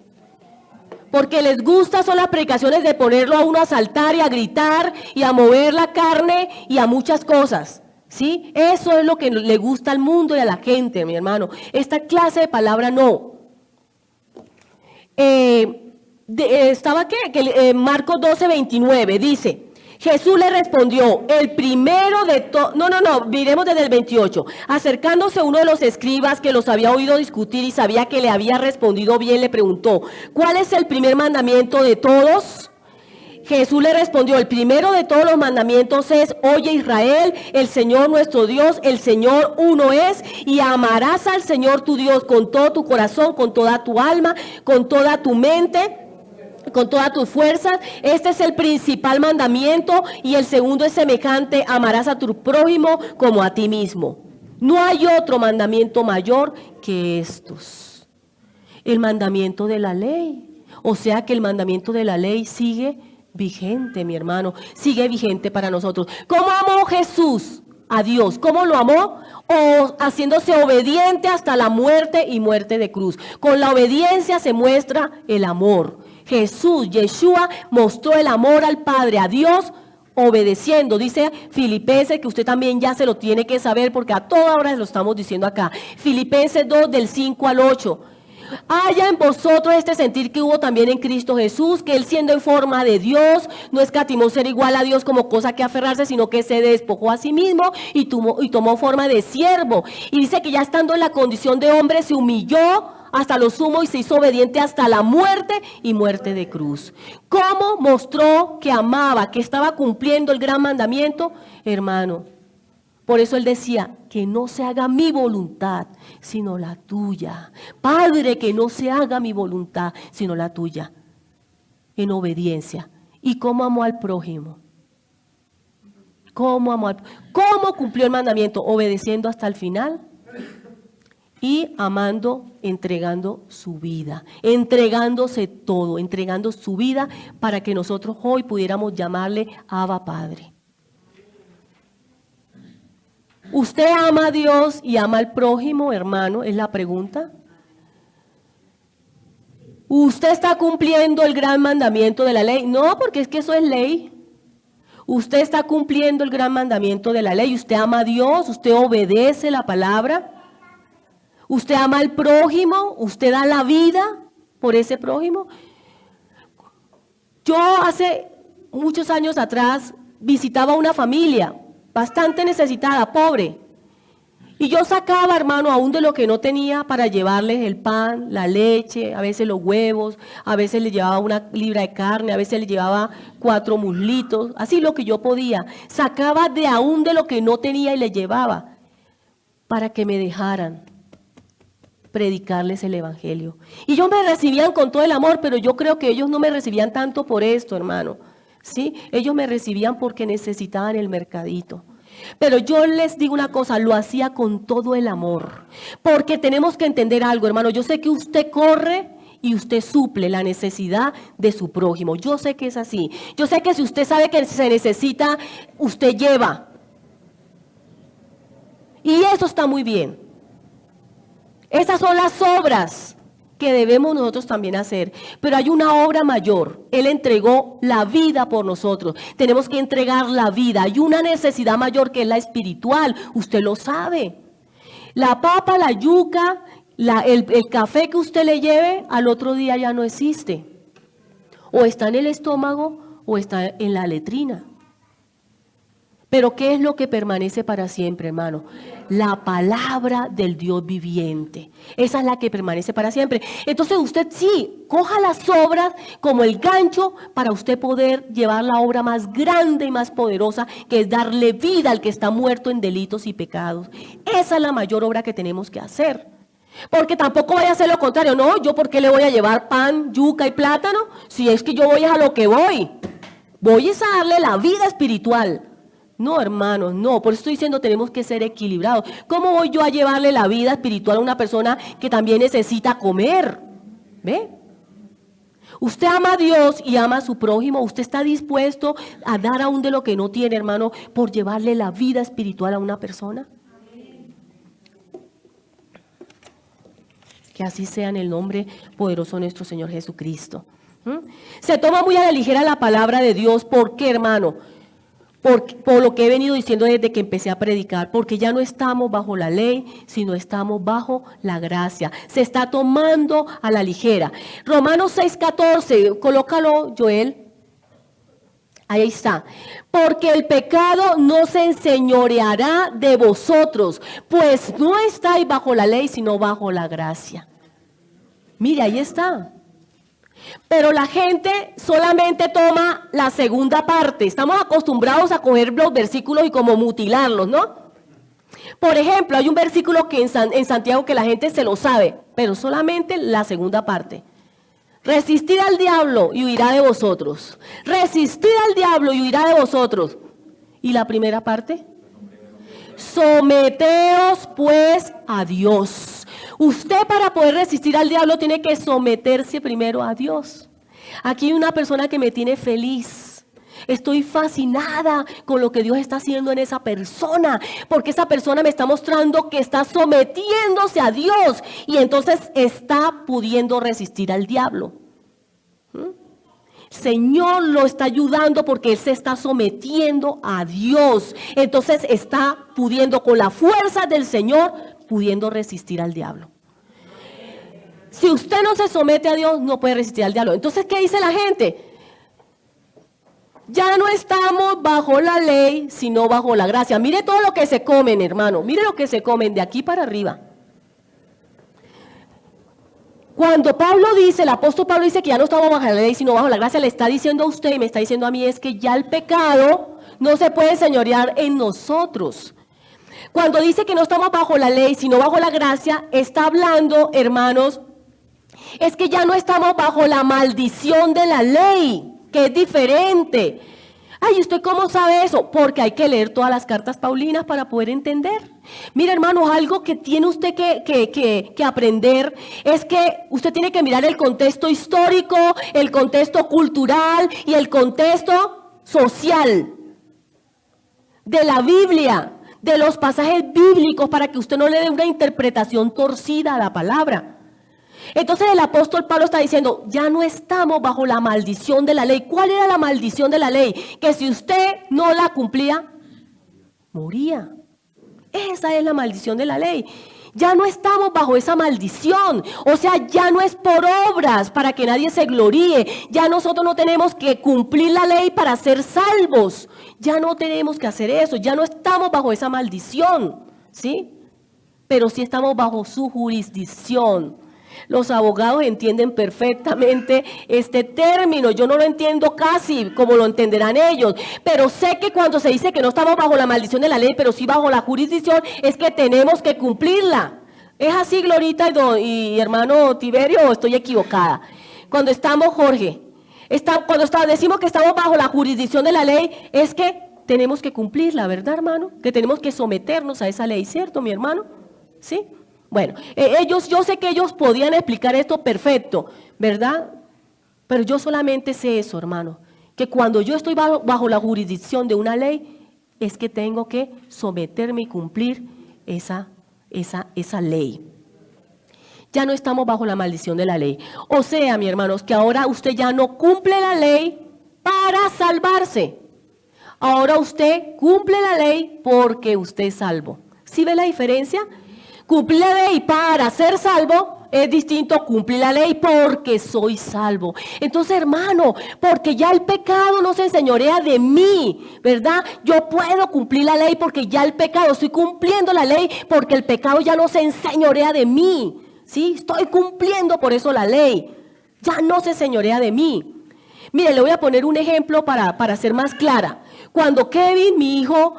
Speaker 1: Porque les gusta son las predicaciones de ponerlo a uno a saltar y a gritar y a mover la carne y a muchas cosas, ¿sí? Eso es lo que le gusta al mundo y a la gente, mi hermano. Esta clase de palabra no. ¿Estaba qué? Marcos 12:29 dice: Jesús le respondió, el primero de todos, miremos desde el 28. Acercándose uno de los escribas que los había oído discutir y sabía que le había respondido bien, le preguntó, ¿cuál es el primer mandamiento de todos? Jesús le respondió, el primero de todos los mandamientos es, oye Israel, el Señor nuestro Dios, el Señor uno es, y amarás al Señor tu Dios con todo tu corazón, con toda tu alma, con toda tu mente, con todas tus fuerzas. Este es el principal mandamiento, y el segundo es semejante, amarás a tu prójimo como a ti mismo. No hay otro mandamiento mayor que estos. El mandamiento de la ley, o sea que el mandamiento de la ley sigue vigente, mi hermano, sigue vigente para nosotros. ¿Cómo amó Jesús a Dios? ¿Cómo lo amó? O haciéndose obediente hasta la muerte y muerte de cruz. Con la obediencia se muestra el amor. Jesús, Yeshua, mostró el amor al Padre, a Dios, obedeciendo. Dice Filipenses, que usted también ya se lo tiene que saber, porque a toda hora lo estamos diciendo acá. Filipenses 2, del 5 al 8. Haya en vosotros este sentir que hubo también en Cristo Jesús, que Él siendo en forma de Dios, no escatimó ser igual a Dios como cosa que aferrarse, sino que se despojó a sí mismo y tomó forma de siervo. Y dice que ya estando en la condición de hombre, se humilló hasta lo sumo y se hizo obediente hasta la muerte y muerte de cruz. ¿Cómo mostró que amaba, que estaba cumpliendo el gran mandamiento? Hermano, por eso Él decía, que no se haga mi voluntad, sino la tuya. Padre, que no se haga mi voluntad, sino la tuya. En obediencia. ¿Y cómo amó al prójimo? ¿Cómo cumplió el mandamiento? Obedeciendo hasta el final y amando, entregando su vida, entregándose todo, entregando su vida para que nosotros hoy pudiéramos llamarle Abba Padre. ¿Usted ama a Dios y ama al prójimo, hermano? Es la pregunta. ¿Usted está cumpliendo el gran mandamiento de la ley? No, porque es que eso es ley. Usted está cumpliendo el gran mandamiento de la ley. Usted ama a Dios, usted obedece la palabra. Usted ama al prójimo, usted da la vida por ese prójimo. Yo hace muchos años atrás visitaba una familia bastante necesitada, pobre. Y yo sacaba, hermano, aún de lo que no tenía para llevarles el pan, la leche, a veces los huevos, a veces les llevaba una libra de carne, a veces les llevaba 4 muslitos, así lo que yo podía. Sacaba de aún de lo que no tenía y les llevaba para que me dejaran predicarles el evangelio. Y ellos me recibían con todo el amor, pero yo creo que ellos no me recibían tanto por esto, hermano. ¿Sí? Ellos me recibían porque necesitaban el mercadito. Pero yo les digo una cosa, lo hacía con todo el amor. Porque tenemos que entender algo, hermano. Yo sé que usted corre y usted suple la necesidad de su prójimo. Yo sé que es así. Yo sé que si usted sabe que se necesita, usted lleva. Y eso está muy bien. Esas son las obras que debemos nosotros también hacer. Pero hay una obra mayor. Él entregó la vida por nosotros. Tenemos que entregar la vida. Hay una necesidad mayor que es la espiritual. Usted lo sabe. La papa, la yuca, el café que usted le lleve, al otro día ya no existe. O está en el estómago o está en la letrina. Pero ¿qué es lo que permanece para siempre, hermano? La palabra del Dios viviente. Esa es la que permanece para siempre. Entonces usted sí, coja las obras como el gancho para usted poder llevar la obra más grande y más poderosa, que es darle vida al que está muerto en delitos y pecados. Esa es la mayor obra que tenemos que hacer. Porque tampoco vaya a hacer lo contrario. No, yo ¿por qué le voy a llevar pan, yuca y plátano? Si es que yo voy a lo que voy. Voy a darle la vida espiritual. No, hermanos, no. Por eso estoy diciendo tenemos que ser equilibrados. ¿Cómo voy yo a llevarle la vida espiritual a una persona que también necesita comer? ¿Ve? Usted ama a Dios y ama a su prójimo. Usted está dispuesto a dar aún de lo que no tiene, hermano, por llevarle la vida espiritual a una persona. Que así sea en el nombre poderoso de nuestro Señor Jesucristo. Se toma muy a la ligera la palabra de Dios. ¿Por qué, hermano? Por lo que he venido diciendo desde que empecé a predicar, porque ya no estamos bajo la ley, sino estamos bajo la gracia. Se está tomando a la ligera. Romanos 6:14, colócalo, Joel. Ahí está. Porque el pecado no se enseñoreará de vosotros, pues no estáis bajo la ley, sino bajo la gracia. Mire, ahí está. Pero la gente solamente toma la segunda parte. Estamos acostumbrados a coger los versículos y como mutilarlos, ¿no? Por ejemplo, hay un versículo que en Santiago que la gente se lo sabe, pero solamente la segunda parte. Resistid al diablo y huirá de vosotros. Resistid al diablo y huirá de vosotros. ¿Y la primera parte? Someteos pues a Dios. Usted para poder resistir al diablo tiene que someterse primero a Dios. Aquí hay una persona que me tiene feliz. Estoy fascinada con lo que Dios está haciendo en esa persona, porque esa persona me está mostrando que está sometiéndose a Dios y entonces está pudiendo resistir al diablo. Señor lo está ayudando porque él se está sometiendo a Dios. Entonces está pudiendo con la fuerza del Señor, pudiendo resistir al diablo. Si usted no se somete a Dios, no puede resistir al diablo. Entonces, ¿qué dice la gente? Ya no estamos bajo la ley, sino bajo la gracia. Mire todo lo que se comen, hermano. Mire lo que se comen de aquí para arriba. Cuando Pablo dice, el apóstol Pablo dice que ya no estamos bajo la ley, sino bajo la gracia, le está diciendo a usted y me está diciendo a mí es que ya el pecado no se puede señorear en nosotros. Cuando dice que no estamos bajo la ley, sino bajo la gracia, está hablando, hermanos, es que ya no estamos bajo la maldición de la ley, que es diferente. Ay, ¿usted cómo sabe eso? Porque hay que leer todas las cartas paulinas para poder entender. Mira, hermanos, algo que tiene usted que aprender es que usted tiene que mirar el contexto histórico, el contexto cultural y el contexto social de la Biblia, de los pasajes bíblicos, para que usted no le dé una interpretación torcida a la palabra. Entonces el apóstol Pablo está diciendo, ya no estamos bajo la maldición de la ley. ¿Cuál era la maldición de la ley? Que si usted no la cumplía, moría. Esa es la maldición de la ley. Ya no estamos bajo esa maldición. O sea, ya no es por obras para que nadie se gloríe. Ya nosotros no tenemos que cumplir la ley para ser salvos. Ya no tenemos que hacer eso. Ya no estamos bajo esa maldición, ¿sí? Pero sí estamos bajo su jurisdicción. Los abogados entienden perfectamente este término. Yo no lo entiendo casi como lo entenderán ellos, pero sé que cuando se dice que no estamos bajo la maldición de la ley, pero sí bajo la jurisdicción, es que tenemos que cumplirla. ¿Es así, Glorita y hermano Tiberio, o estoy equivocada? Cuando estamos, Jorge, decimos que estamos bajo la jurisdicción de la ley, es que tenemos que cumplirla, ¿verdad, hermano? Que tenemos que someternos a esa ley, ¿cierto, mi hermano? ¿Sí? Bueno, yo sé que ellos podían explicar esto perfecto, ¿verdad? Pero yo solamente sé eso, hermano, que cuando yo estoy bajo la jurisdicción de una ley, es que tengo que someterme y cumplir esa ley. Ya no estamos bajo la maldición de la ley. O sea, mi hermanos, que ahora usted ya no cumple la ley para salvarse. Ahora usted cumple la ley porque usted es salvo. ¿Sí ve la diferencia? Cumplir la ley para ser salvo es distinto a cumplir la ley porque soy salvo. Entonces, hermano, porque ya el pecado no se enseñorea de mí, ¿verdad? Yo puedo cumplir la ley porque ya el pecado, estoy cumpliendo la ley porque el pecado ya no se enseñorea de mí, ¿sí? Estoy cumpliendo por eso la ley, ya no se enseñorea de mí. Mire, le voy a poner un ejemplo para ser más clara. Cuando Kevin, mi hijo,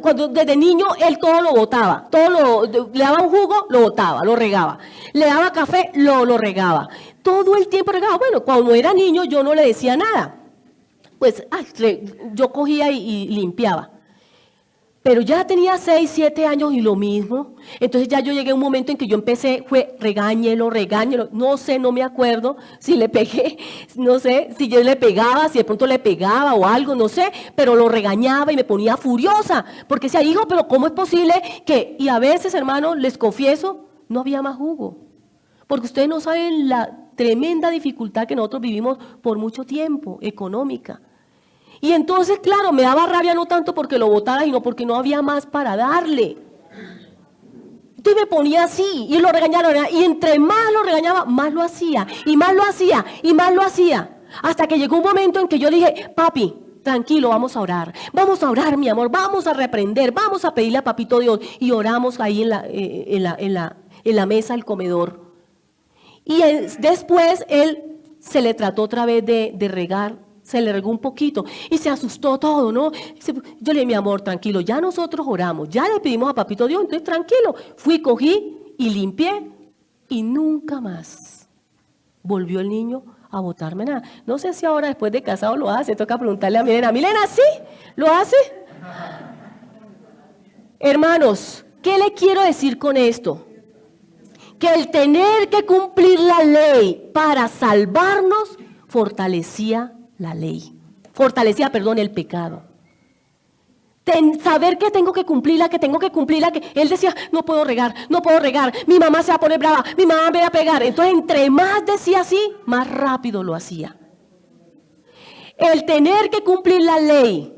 Speaker 1: cuando desde niño él todo lo botaba, le daba un jugo, lo botaba, lo regaba, le daba café, lo regaba, todo el tiempo regaba. Bueno, cuando era niño yo no le decía nada, pues yo cogía y limpiaba. Pero ya tenía 6, 7 años y lo mismo. Entonces ya yo llegué a un momento en que yo empecé, fue regáñelo. No sé, no me acuerdo si le pegué, no sé si yo le pegaba, si de pronto le pegaba o algo, no sé. Pero lo regañaba y me ponía furiosa. Porque decía, hijo, pero ¿cómo es posible que? Y a veces, hermano, les confieso, no había más jugo. Porque ustedes no saben la tremenda dificultad que nosotros vivimos por mucho tiempo, económica. Y entonces, claro, me daba rabia no tanto porque lo botara, sino porque no había más para darle. Entonces me ponía así y lo regañaron. Y entre más lo regañaba, más lo hacía. Y más lo hacía, y más lo hacía. Hasta que llegó un momento en que yo dije, papi, tranquilo, vamos a orar. Vamos a orar, mi amor, vamos a reprender, vamos a pedirle a Papito Dios. Y oramos ahí en la mesa del comedor. Y después él se le trató otra vez de regar. Se le regó un poquito y se asustó todo, ¿no? Yo le dije, mi amor, tranquilo, ya nosotros oramos, ya le pedimos a Papito Dios, entonces tranquilo. Fui, cogí y limpié y nunca más volvió el niño a botarme nada. No sé si ahora después de casado lo hace, toca preguntarle a Milena. Milena, ¿sí? ¿Lo hace? Hermanos, ¿qué le quiero decir con esto? Que el tener que cumplir la ley para salvarnos fortalecía la ley, el pecado. Saber que tengo que cumplirla, que él decía, no puedo regar, mi mamá se va a poner brava, mi mamá me va a pegar. Entonces, entre más decía así, más rápido lo hacía. El tener que cumplir la ley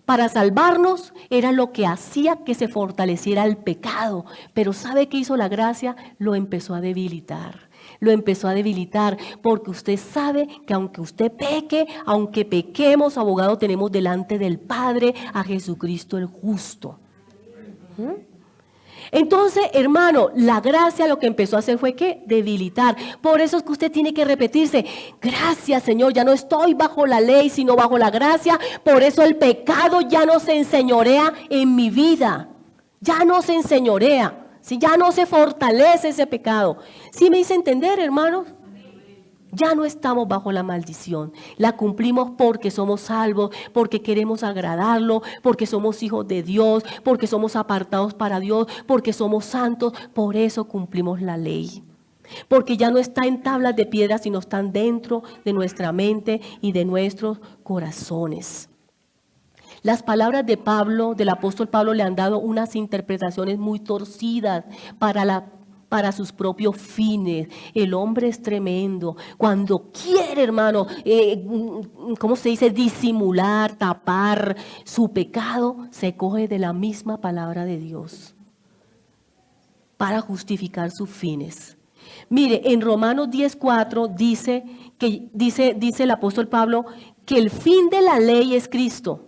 Speaker 1: para salvarnos era lo que hacía que se fortaleciera el pecado. Pero ¿sabe qué hizo la gracia? Lo empezó a debilitar. Porque usted sabe que aunque usted peque, aunque pequemos, abogado tenemos delante del Padre a Jesucristo el justo. Entonces, hermano, la gracia lo que empezó a hacer fue que debilitar. Por eso es que usted tiene que repetirse, gracias Señor, ya no estoy bajo la ley, sino bajo la gracia. Por eso el pecado ya no se enseñorea en mi vida, ya no se enseñorea. Si ya no se fortalece ese pecado. ¿Sí me hice entender, hermanos? Ya no estamos bajo la maldición. La cumplimos porque somos salvos, porque queremos agradarlo, porque somos hijos de Dios, porque somos apartados para Dios, porque somos santos. Por eso cumplimos la ley. Porque ya no está en tablas de piedra, sino están dentro de nuestra mente y de nuestros corazones. Las palabras de Pablo, del apóstol Pablo, le han dado unas interpretaciones muy torcidas para sus propios fines. El hombre es tremendo. Cuando quiere, hermano, ¿cómo se dice? Disimular, tapar su pecado, se coge de la misma palabra de Dios para justificar sus fines. Mire, en Romanos 10:4 dice el apóstol Pablo que el fin de la ley es Cristo.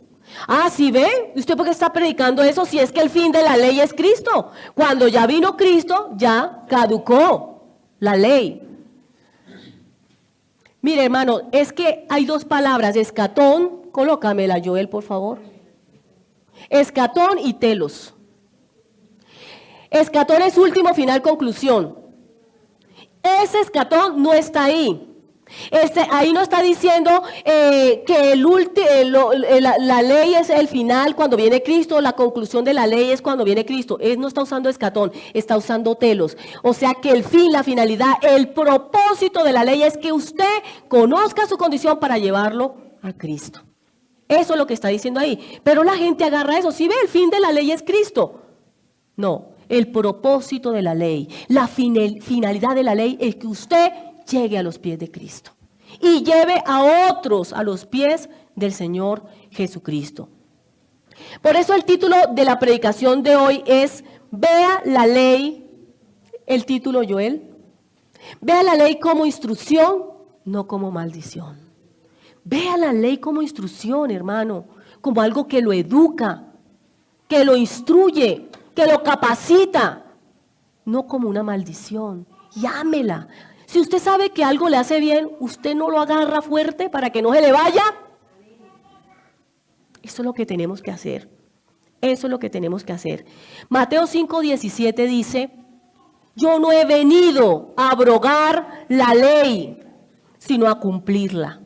Speaker 1: Ah, ¿sí ve? ¿Usted por qué está predicando eso? Si es que el fin de la ley es Cristo. Cuando ya vino Cristo, ya caducó la ley. Mire, hermano, es que hay dos palabras, escatón, colócamela, Joel, por favor. Escatón y telos. Escatón es último, final, conclusión. Ese escatón no está ahí. Ahí no está diciendo que la ley es el final cuando viene Cristo, la conclusión de la ley es cuando viene Cristo. Él no está usando escatón, está usando telos. O sea que el fin, la finalidad, el propósito de la ley es que usted conozca su condición para llevarlo a Cristo. Eso es lo que está diciendo ahí. Pero la gente agarra eso. Si ve, el fin de la ley es Cristo. No, el propósito de la ley, la finalidad de la ley es que usted llegue a los pies de Cristo y lleve a otros a los pies del Señor Jesucristo. Por eso el título de la predicación de hoy es Vea la ley, el título, Joel, vea la ley como instrucción, no como maldición. Vea la ley como instrucción, hermano, como algo que lo educa, que lo instruye, que lo capacita, no como una maldición. Y ámela. Si usted sabe que algo le hace bien, usted no lo agarra fuerte para que no se le vaya. Eso es lo que tenemos que hacer. Eso es lo que tenemos que hacer. Mateo 5:17 dice, yo no he venido a abrogar la ley, sino a cumplirla.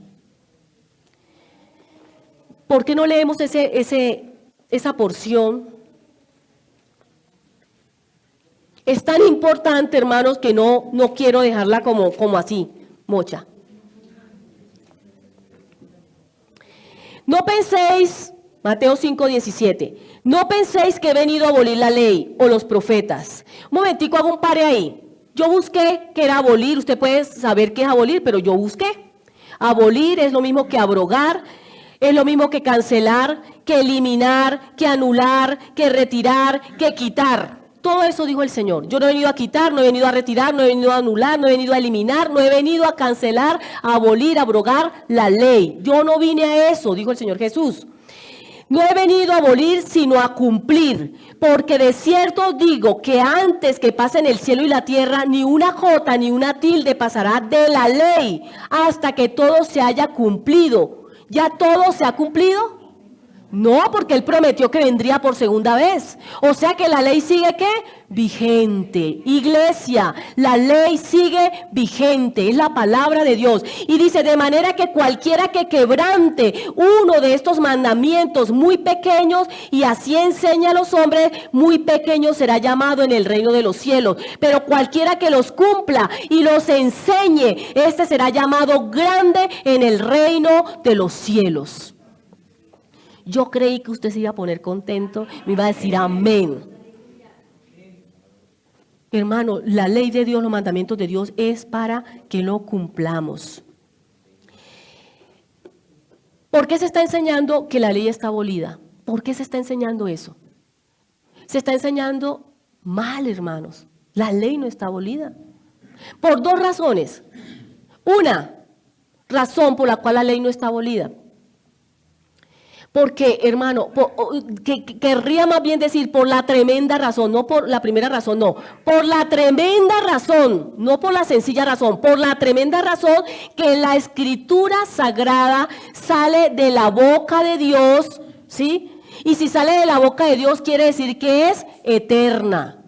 Speaker 1: ¿Por qué no leemos esa porción Es tan importante, hermanos, que no quiero dejarla como así, mocha. No penséis, Mateo 5:17, no penséis que he venido a abolir la ley o los profetas. Un momentico, hago un pare ahí. Yo busqué qué era abolir, usted puede saber qué es abolir, pero yo busqué. Abolir es lo mismo que abrogar, es lo mismo que cancelar, que eliminar, que anular, que retirar, que quitar. Todo eso dijo el Señor. Yo no he venido a quitar, no he venido a retirar, no he venido a anular, no he venido a eliminar, no he venido a cancelar, a abolir, a abrogar la ley. Yo no vine a eso, dijo el Señor Jesús. No he venido a abolir, sino a cumplir, porque de cierto os digo que antes que pasen el cielo y la tierra, ni una jota ni una tilde pasará de la ley, hasta que todo se haya cumplido. ¿Ya todo se ha cumplido? No, porque Él prometió que vendría por segunda vez. O sea que la ley sigue, ¿qué? Vigente. Iglesia, la ley sigue vigente. Es la palabra de Dios. Y dice, de manera que cualquiera que quebrante uno de estos mandamientos muy pequeños y así enseña a los hombres, muy pequeño será llamado en el reino de los cielos. Pero cualquiera que los cumpla y los enseñe, este será llamado grande en el reino de los cielos. Yo creí que usted se iba a poner contento, me iba a decir amén. Hermano, la ley de Dios, los mandamientos de Dios es para que lo cumplamos. ¿Por qué se está enseñando que la ley está abolida? ¿Por qué se está enseñando eso? Se está enseñando mal, hermanos. La ley no está abolida. Por dos razones. Una razón por la cual la ley no está abolida. Porque, hermano, querría más bien decir por la tremenda razón, no por la primera razón, no. Por la tremenda razón, no por la sencilla razón, por la tremenda razón que la escritura sagrada sale de la boca de Dios, ¿sí? Y si sale de la boca de Dios quiere decir que es eterna.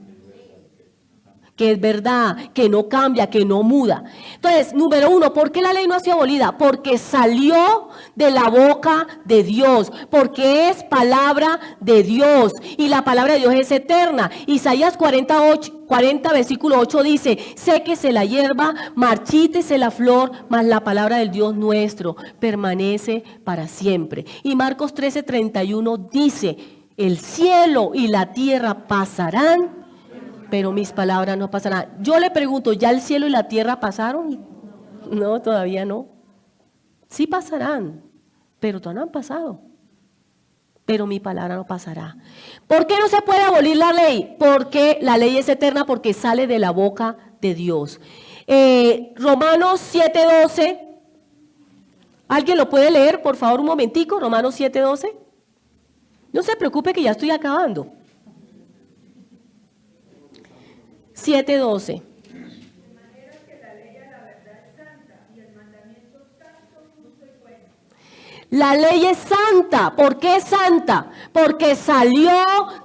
Speaker 1: Que es verdad, que no cambia, que no muda. Entonces, número uno, ¿por qué la ley no ha sido abolida? Porque salió de la boca de Dios, porque es palabra de Dios y la palabra de Dios es eterna. Isaías 40 versículo 8 dice, séquese la hierba, marchítese la flor, mas la palabra del Dios nuestro permanece para siempre. Y Marcos 13:31 dice, el cielo y la tierra pasarán, pero mis palabras no pasarán. Yo le pregunto, ¿ya el cielo y la tierra pasaron? No, todavía no. Sí pasarán, pero todavía no han pasado. Pero mi palabra no pasará. ¿Por qué no se puede abolir la ley? Porque la ley es eterna, porque sale de la boca de Dios. Romanos 7:12. ¿Alguien lo puede leer, por favor, un momentico? Romanos 7:12. No se preocupe que ya estoy acabando. 7:12. La ley es santa. ¿Por qué es santa? Porque salió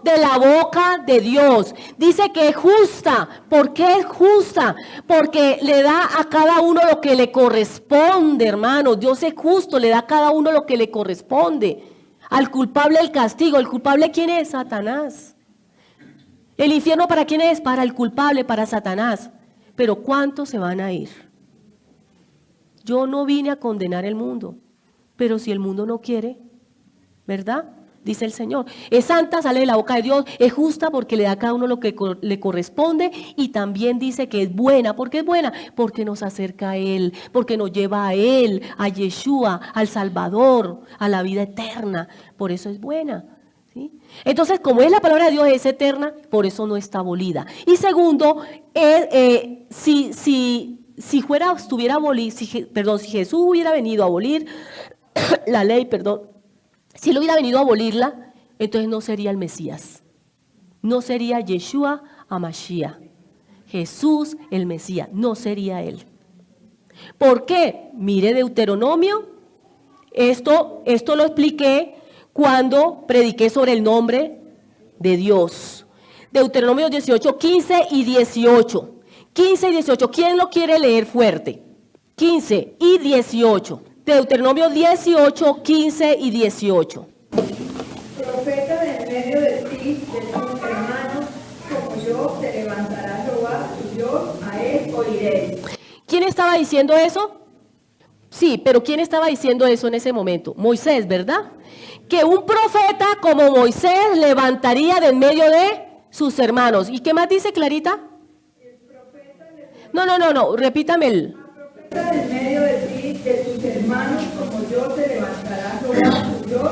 Speaker 1: de la boca de Dios. Dice que es justa. ¿Por qué es justa? Porque le da a cada uno lo que le corresponde, hermano. Dios es justo, le da a cada uno lo que le corresponde. Al culpable el castigo. ¿El culpable quién es? Satanás. ¿El infierno para quién es? Para el culpable, para Satanás. Pero ¿cuántos se van a ir? Yo no vine a condenar el mundo, pero si el mundo no quiere, ¿verdad? Dice el Señor. Es santa, sale de la boca de Dios, es justa porque le da a cada uno lo que le corresponde y también dice que es buena. ¿Por qué es buena? Porque nos acerca a Él, porque nos lleva a Él, a Yeshua, al Salvador, a la vida eterna. Por eso es buena. ¿Sí? Entonces, como es la palabra de Dios, es eterna, por eso no está abolida. Y segundo, si Jesús hubiera venido a abolir la ley, si él hubiera venido a abolirla, entonces no sería el Mesías, no sería Yeshua HaMashiach, Jesús el Mesías, no sería él. ¿Por qué? Mire Deuteronomio, esto lo expliqué cuando prediqué sobre el nombre de Dios. Deuteronomio 18, 15 y 18. 15 y 18. ¿Quién lo quiere leer fuerte? 15 y 18. Deuteronomio 18, 15 y 18.
Speaker 3: Profeta de en medio de ti, de tus hermanos, como yo, te levantará oiréis.
Speaker 1: ¿Quién estaba diciendo eso? Sí, pero ¿quién estaba diciendo eso en ese momento? Moisés, ¿verdad? Que un profeta como Moisés levantaría de en medio de sus hermanos. ¿Y qué más dice Clarita? No, repítame el...
Speaker 3: Profeta en medio de ti, de tus hermanos, como yo, te levantará Jehová tu Dios,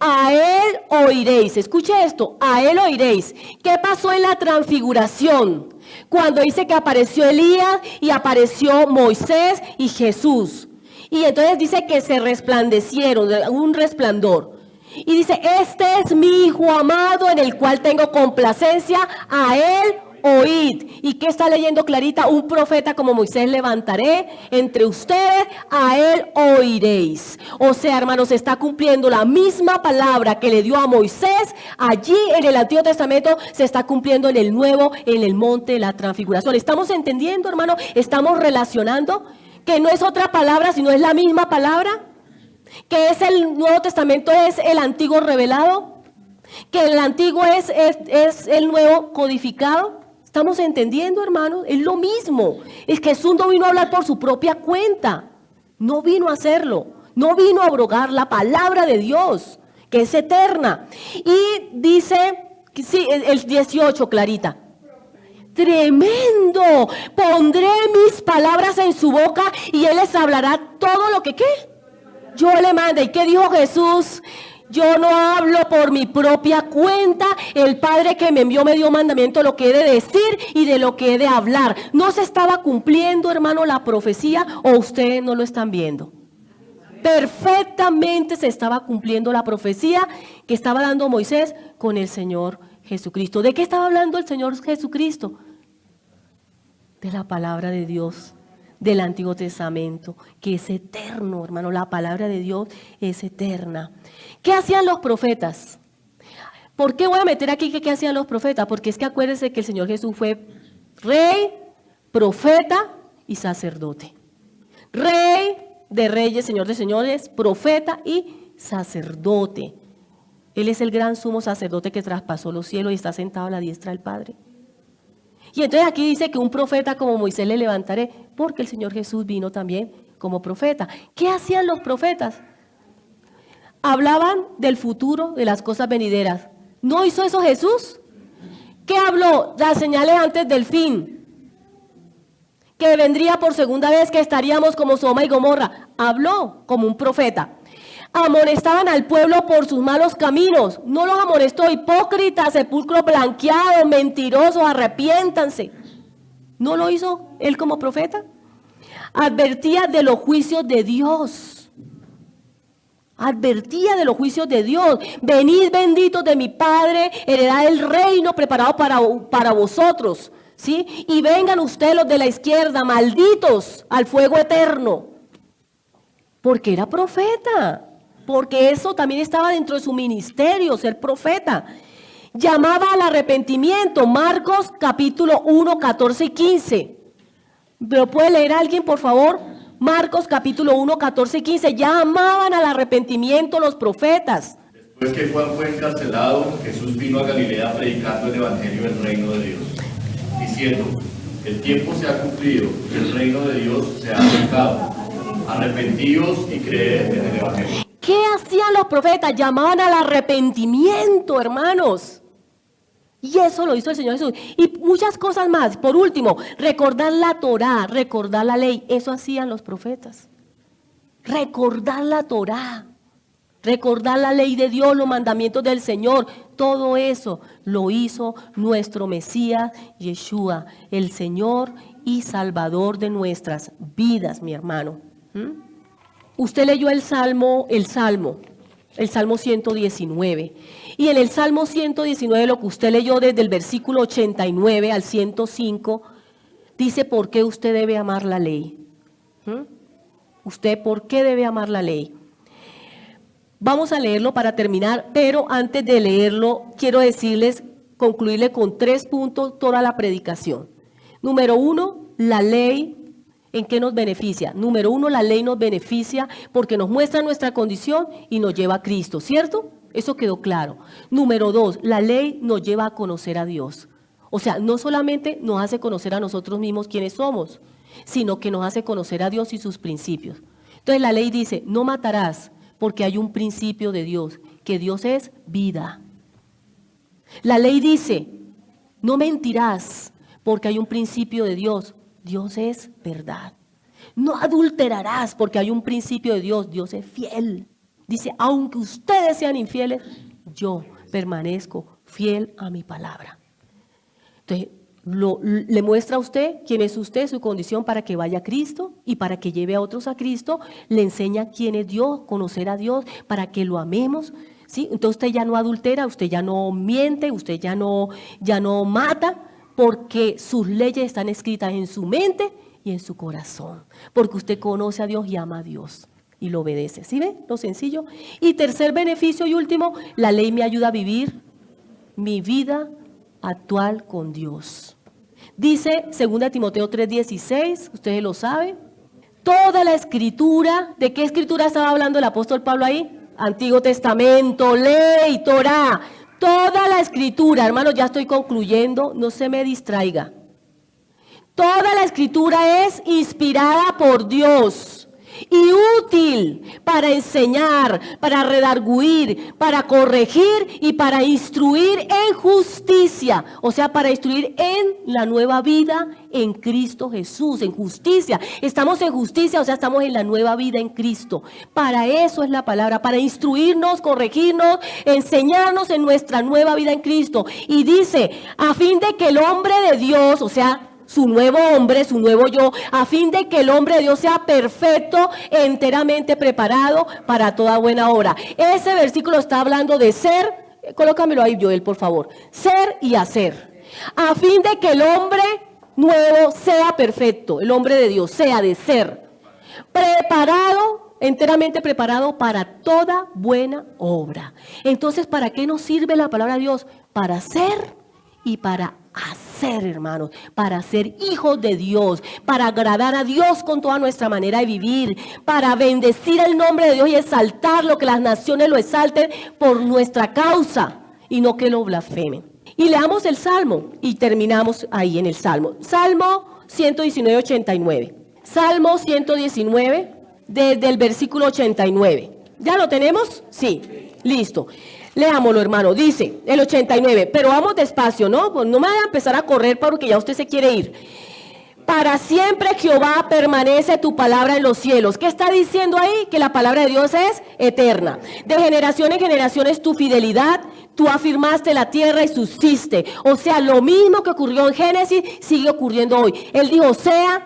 Speaker 1: A él oiréis. Escuche esto, a él oiréis. ¿Qué pasó en la transfiguración? Cuando dice que apareció Elías y apareció Moisés y Jesús. Y entonces dice que se resplandecieron, un resplandor. Y dice, este es mi Hijo amado en el cual tengo complacencia, a él oíd. ¿Y qué está leyendo Clarita? Un profeta como Moisés levantaré entre ustedes, a él oiréis. O sea, hermanos, se está cumpliendo la misma palabra que le dio a Moisés allí en el Antiguo Testamento, se está cumpliendo en el Nuevo, en el monte de la transfiguración. ¿Estamos entendiendo, hermano? ¿Estamos relacionando? Que no es otra palabra, sino es la misma palabra. Que es el Nuevo Testamento, es el Antiguo revelado. Que el Antiguo es el Nuevo codificado. ¿Estamos entendiendo, hermanos? Es lo mismo. Es que Jesús no vino a hablar por su propia cuenta. No vino a hacerlo. No vino a abrogar la palabra de Dios, que es eterna. Y dice, sí, el 18, Clarita. Tremendo. Pondré mis palabras en su boca y él les hablará todo lo que, ¿qué? Yo le mande. ¿Y qué dijo Jesús? Yo no hablo por mi propia cuenta. El Padre que me envió me dio mandamiento de lo que he de decir y de lo que he de hablar. ¿No se estaba cumpliendo, hermano, la profecía o ustedes no lo están viendo? Perfectamente se estaba cumpliendo la profecía que estaba dando Moisés con el Señor Jesucristo. ¿De qué estaba hablando el Señor Jesucristo? De la palabra de Dios, del Antiguo Testamento, que es eterno, hermano. La palabra de Dios es eterna. ¿Qué hacían los profetas? ¿Por qué voy a meter aquí que qué hacían los profetas? Porque es que acuérdense que el Señor Jesús fue rey, profeta y sacerdote. Rey de reyes, Señor de señores, profeta y sacerdote. Él es el gran sumo sacerdote que traspasó los cielos y está sentado a la diestra del Padre. Y entonces aquí dice que un profeta como Moisés le levantaré, porque el Señor Jesús vino también como profeta. ¿Qué hacían los profetas? Hablaban del futuro, de las cosas venideras. ¿No hizo eso Jesús? ¿Qué habló? Las señales antes del fin. Que vendría por segunda vez, que estaríamos como Sodoma y Gomorra. Habló como un profeta. Amonestaban al pueblo por sus malos caminos. No los amonestó: hipócritas, sepulcro blanqueado, mentirosos, arrepiéntanse. ¿No lo hizo él como profeta? Advertía de los juicios de Dios. Advertía de los juicios de Dios. Venid benditos de mi Padre, heredad el reino preparado para vosotros. ¿Sí? Y vengan ustedes los de la izquierda, malditos al fuego eterno. Porque era profeta. Porque eso también estaba dentro de su ministerio, ser profeta. Llamaba al arrepentimiento. Marcos capítulo 1, 14 y 15. ¿Lo puede leer alguien, por favor? Marcos capítulo 1, 14 y 15. Llamaban al arrepentimiento los profetas.
Speaker 4: Después que Juan fue encarcelado, Jesús vino a Galilea predicando el evangelio del reino de Dios, diciendo: el tiempo se ha cumplido, el reino de Dios se ha acercado. Arrepentíos y creed en el evangelio.
Speaker 1: ¿Qué hacían los profetas? Llamaban al arrepentimiento, hermanos. Y eso lo hizo el Señor Jesús. Y muchas cosas más. Por último, recordar la Torá, recordar la ley. Eso hacían los profetas. Recordar la Torá, recordar la ley de Dios, los mandamientos del Señor. Todo eso lo hizo nuestro Mesías Yeshua, el Señor y Salvador de nuestras vidas, mi hermano. Usted leyó el Salmo 119. Y en el Salmo 119, lo que usted leyó desde el versículo 89 al 105, dice por qué usted debe amar la ley. ¿Usted por qué debe amar la ley? Vamos a leerlo para terminar, pero antes de leerlo, quiero decirles, concluirle con 3 puntos toda la predicación. Número 1, la ley. ¿En qué nos beneficia? Número 1, la ley nos beneficia porque nos muestra nuestra condición y nos lleva a Cristo, ¿cierto? Eso quedó claro. Número 2, la ley nos lleva a conocer a Dios. O sea, no solamente nos hace conocer a nosotros mismos quiénes somos, sino que nos hace conocer a Dios y sus principios. Entonces la ley dice, no matarás, porque hay un principio de Dios, que Dios es vida. La ley dice, no mentirás, porque hay un principio de Dios, Dios es verdad. No adulterarás, porque hay un principio de Dios, Dios es fiel. Dice, aunque ustedes sean infieles, yo permanezco fiel a mi palabra. Entonces, le muestra a usted quién es usted, su condición para que vaya a Cristo y para que lleve a otros a Cristo. Le enseña quién es Dios, conocer a Dios, para que lo amemos. ¿Sí? Entonces usted ya no adultera, usted ya no miente, usted ya no mata, porque sus leyes están escritas en su mente y en su corazón. Porque usted conoce a Dios y ama a Dios y lo obedece. ¿Sí ven? Lo sencillo. Y tercer beneficio y último, la ley me ayuda a vivir mi vida actual con Dios. Dice 2 Timoteo 3:16, ustedes lo saben. Toda la escritura, ¿de qué escritura estaba hablando el apóstol Pablo ahí? Antiguo Testamento, ley, Torá. Toda la escritura, hermanos, ya estoy concluyendo, no se me distraiga. Toda la escritura es inspirada por Dios y útil para enseñar, para redarguir, para corregir y para instruir en justicia. O sea, para instruir en la nueva vida en Cristo Jesús, en justicia. Estamos en justicia, o sea, estamos en la nueva vida en Cristo. Para eso es la palabra, para instruirnos, corregirnos, enseñarnos en nuestra nueva vida en Cristo. Y dice, a fin de que el hombre de Dios, o sea, su nuevo hombre, su nuevo yo, a fin de que el hombre de Dios sea perfecto, enteramente preparado para toda buena obra. Ese versículo está hablando de ser, colócamelo ahí, Joel, por favor, ser y hacer. A fin de que el hombre nuevo sea perfecto, el hombre de Dios sea de ser, preparado, enteramente preparado para toda buena obra. Entonces, ¿para qué nos sirve la palabra de Dios? Para ser y para hacer, hermanos, para ser hijos de Dios, para agradar a Dios con toda nuestra manera de vivir, para bendecir el nombre de Dios y exaltarlo, que las naciones lo exalten por nuestra causa y no que lo blasfemen. Y leamos el Salmo y terminamos ahí en el Salmo. Salmo 119, 89. Salmo 119, desde el versículo 89. ¿Ya lo tenemos? Sí, listo. Leámoslo, hermano. Dice el 89, pero vamos despacio, ¿no? Pues no me vaya a empezar a correr porque ya usted se quiere ir. Para siempre, Jehová, permanece tu palabra en los cielos. ¿Qué está diciendo ahí? Que la palabra de Dios es eterna. De generación en generación es tu fidelidad. Tú afirmaste la tierra y subsiste. O sea, lo mismo que ocurrió en Génesis sigue ocurriendo hoy. Él dijo, sea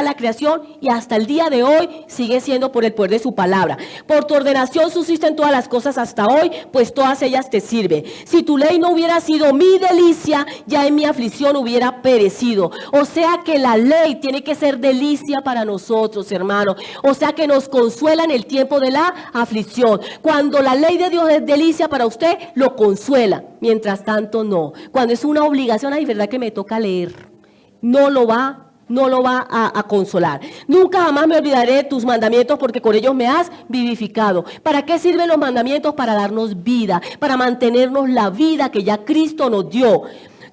Speaker 1: la creación, y hasta el día de hoy sigue siendo por el poder de su palabra. Por tu ordenación subsisten todas las cosas hasta hoy, pues todas ellas te sirven. Si tu ley no hubiera sido mi delicia, ya en mi aflicción hubiera perecido. O sea que la ley tiene que ser delicia para nosotros, hermanos. O sea que nos consuela en el tiempo de la aflicción. Cuando la ley de Dios es delicia para usted, lo consuela. Mientras tanto, no. Cuando es una obligación, ay, verdad que me toca leer, no lo va a consolar. Nunca jamás me olvidaré de tus mandamientos, porque con ellos me has vivificado. ¿Para qué sirven los mandamientos? Para darnos vida, para mantenernos la vida que ya Cristo nos dio.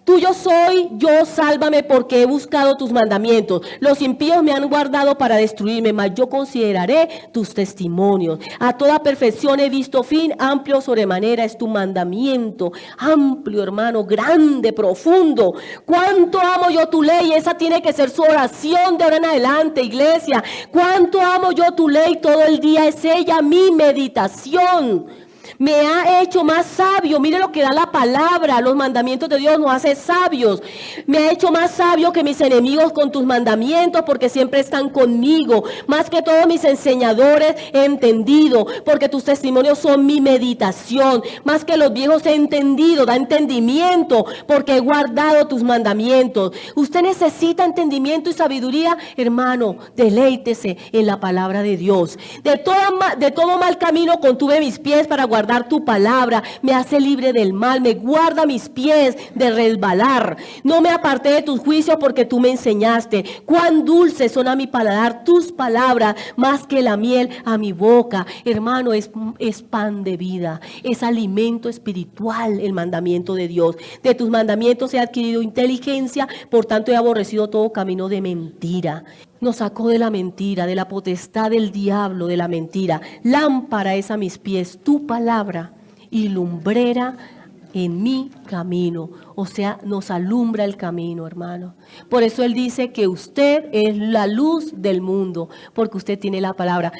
Speaker 1: Tuyo soy, yo sálvame, porque he buscado tus mandamientos. Los impíos me han guardado para destruirme, mas yo consideraré tus testimonios. A toda perfección he visto fin, amplio sobremanera es tu mandamiento. Amplio, hermano, grande, profundo. Cuánto amo yo tu ley. Esa tiene que ser su oración de ahora en adelante, iglesia. Cuánto amo yo tu ley, todo el día es ella mi meditación. Me ha hecho más sabio. Mire lo que da la palabra. Los mandamientos de Dios nos hace sabios. Me ha hecho más sabio que mis enemigos con tus mandamientos, porque siempre están conmigo. Más que todos mis enseñadores he entendido, porque tus testimonios son mi meditación. Más que los viejos he entendido, da entendimiento, porque he guardado tus mandamientos. Usted necesita entendimiento y sabiduría, hermano. Deleítese en la palabra de Dios. De todo mal camino contuve mis pies para guardar guardar tu palabra, me hace libre del mal, me guarda mis pies de resbalar. No me aparté de tus juicios porque tú me enseñaste. Cuán dulces son a mi paladar tus palabras, más que la miel a mi boca. Hermano, es pan de vida, es alimento espiritual el mandamiento de Dios. De tus mandamientos he adquirido inteligencia, por tanto he aborrecido todo camino de mentira. Nos sacó de la mentira, de la potestad del diablo, de la mentira. Lámpara es a mis pies tu palabra y lumbrera en mi camino. O sea, nos alumbra el camino, hermano. Por eso Él dice que usted es la luz del mundo, porque usted tiene la palabra.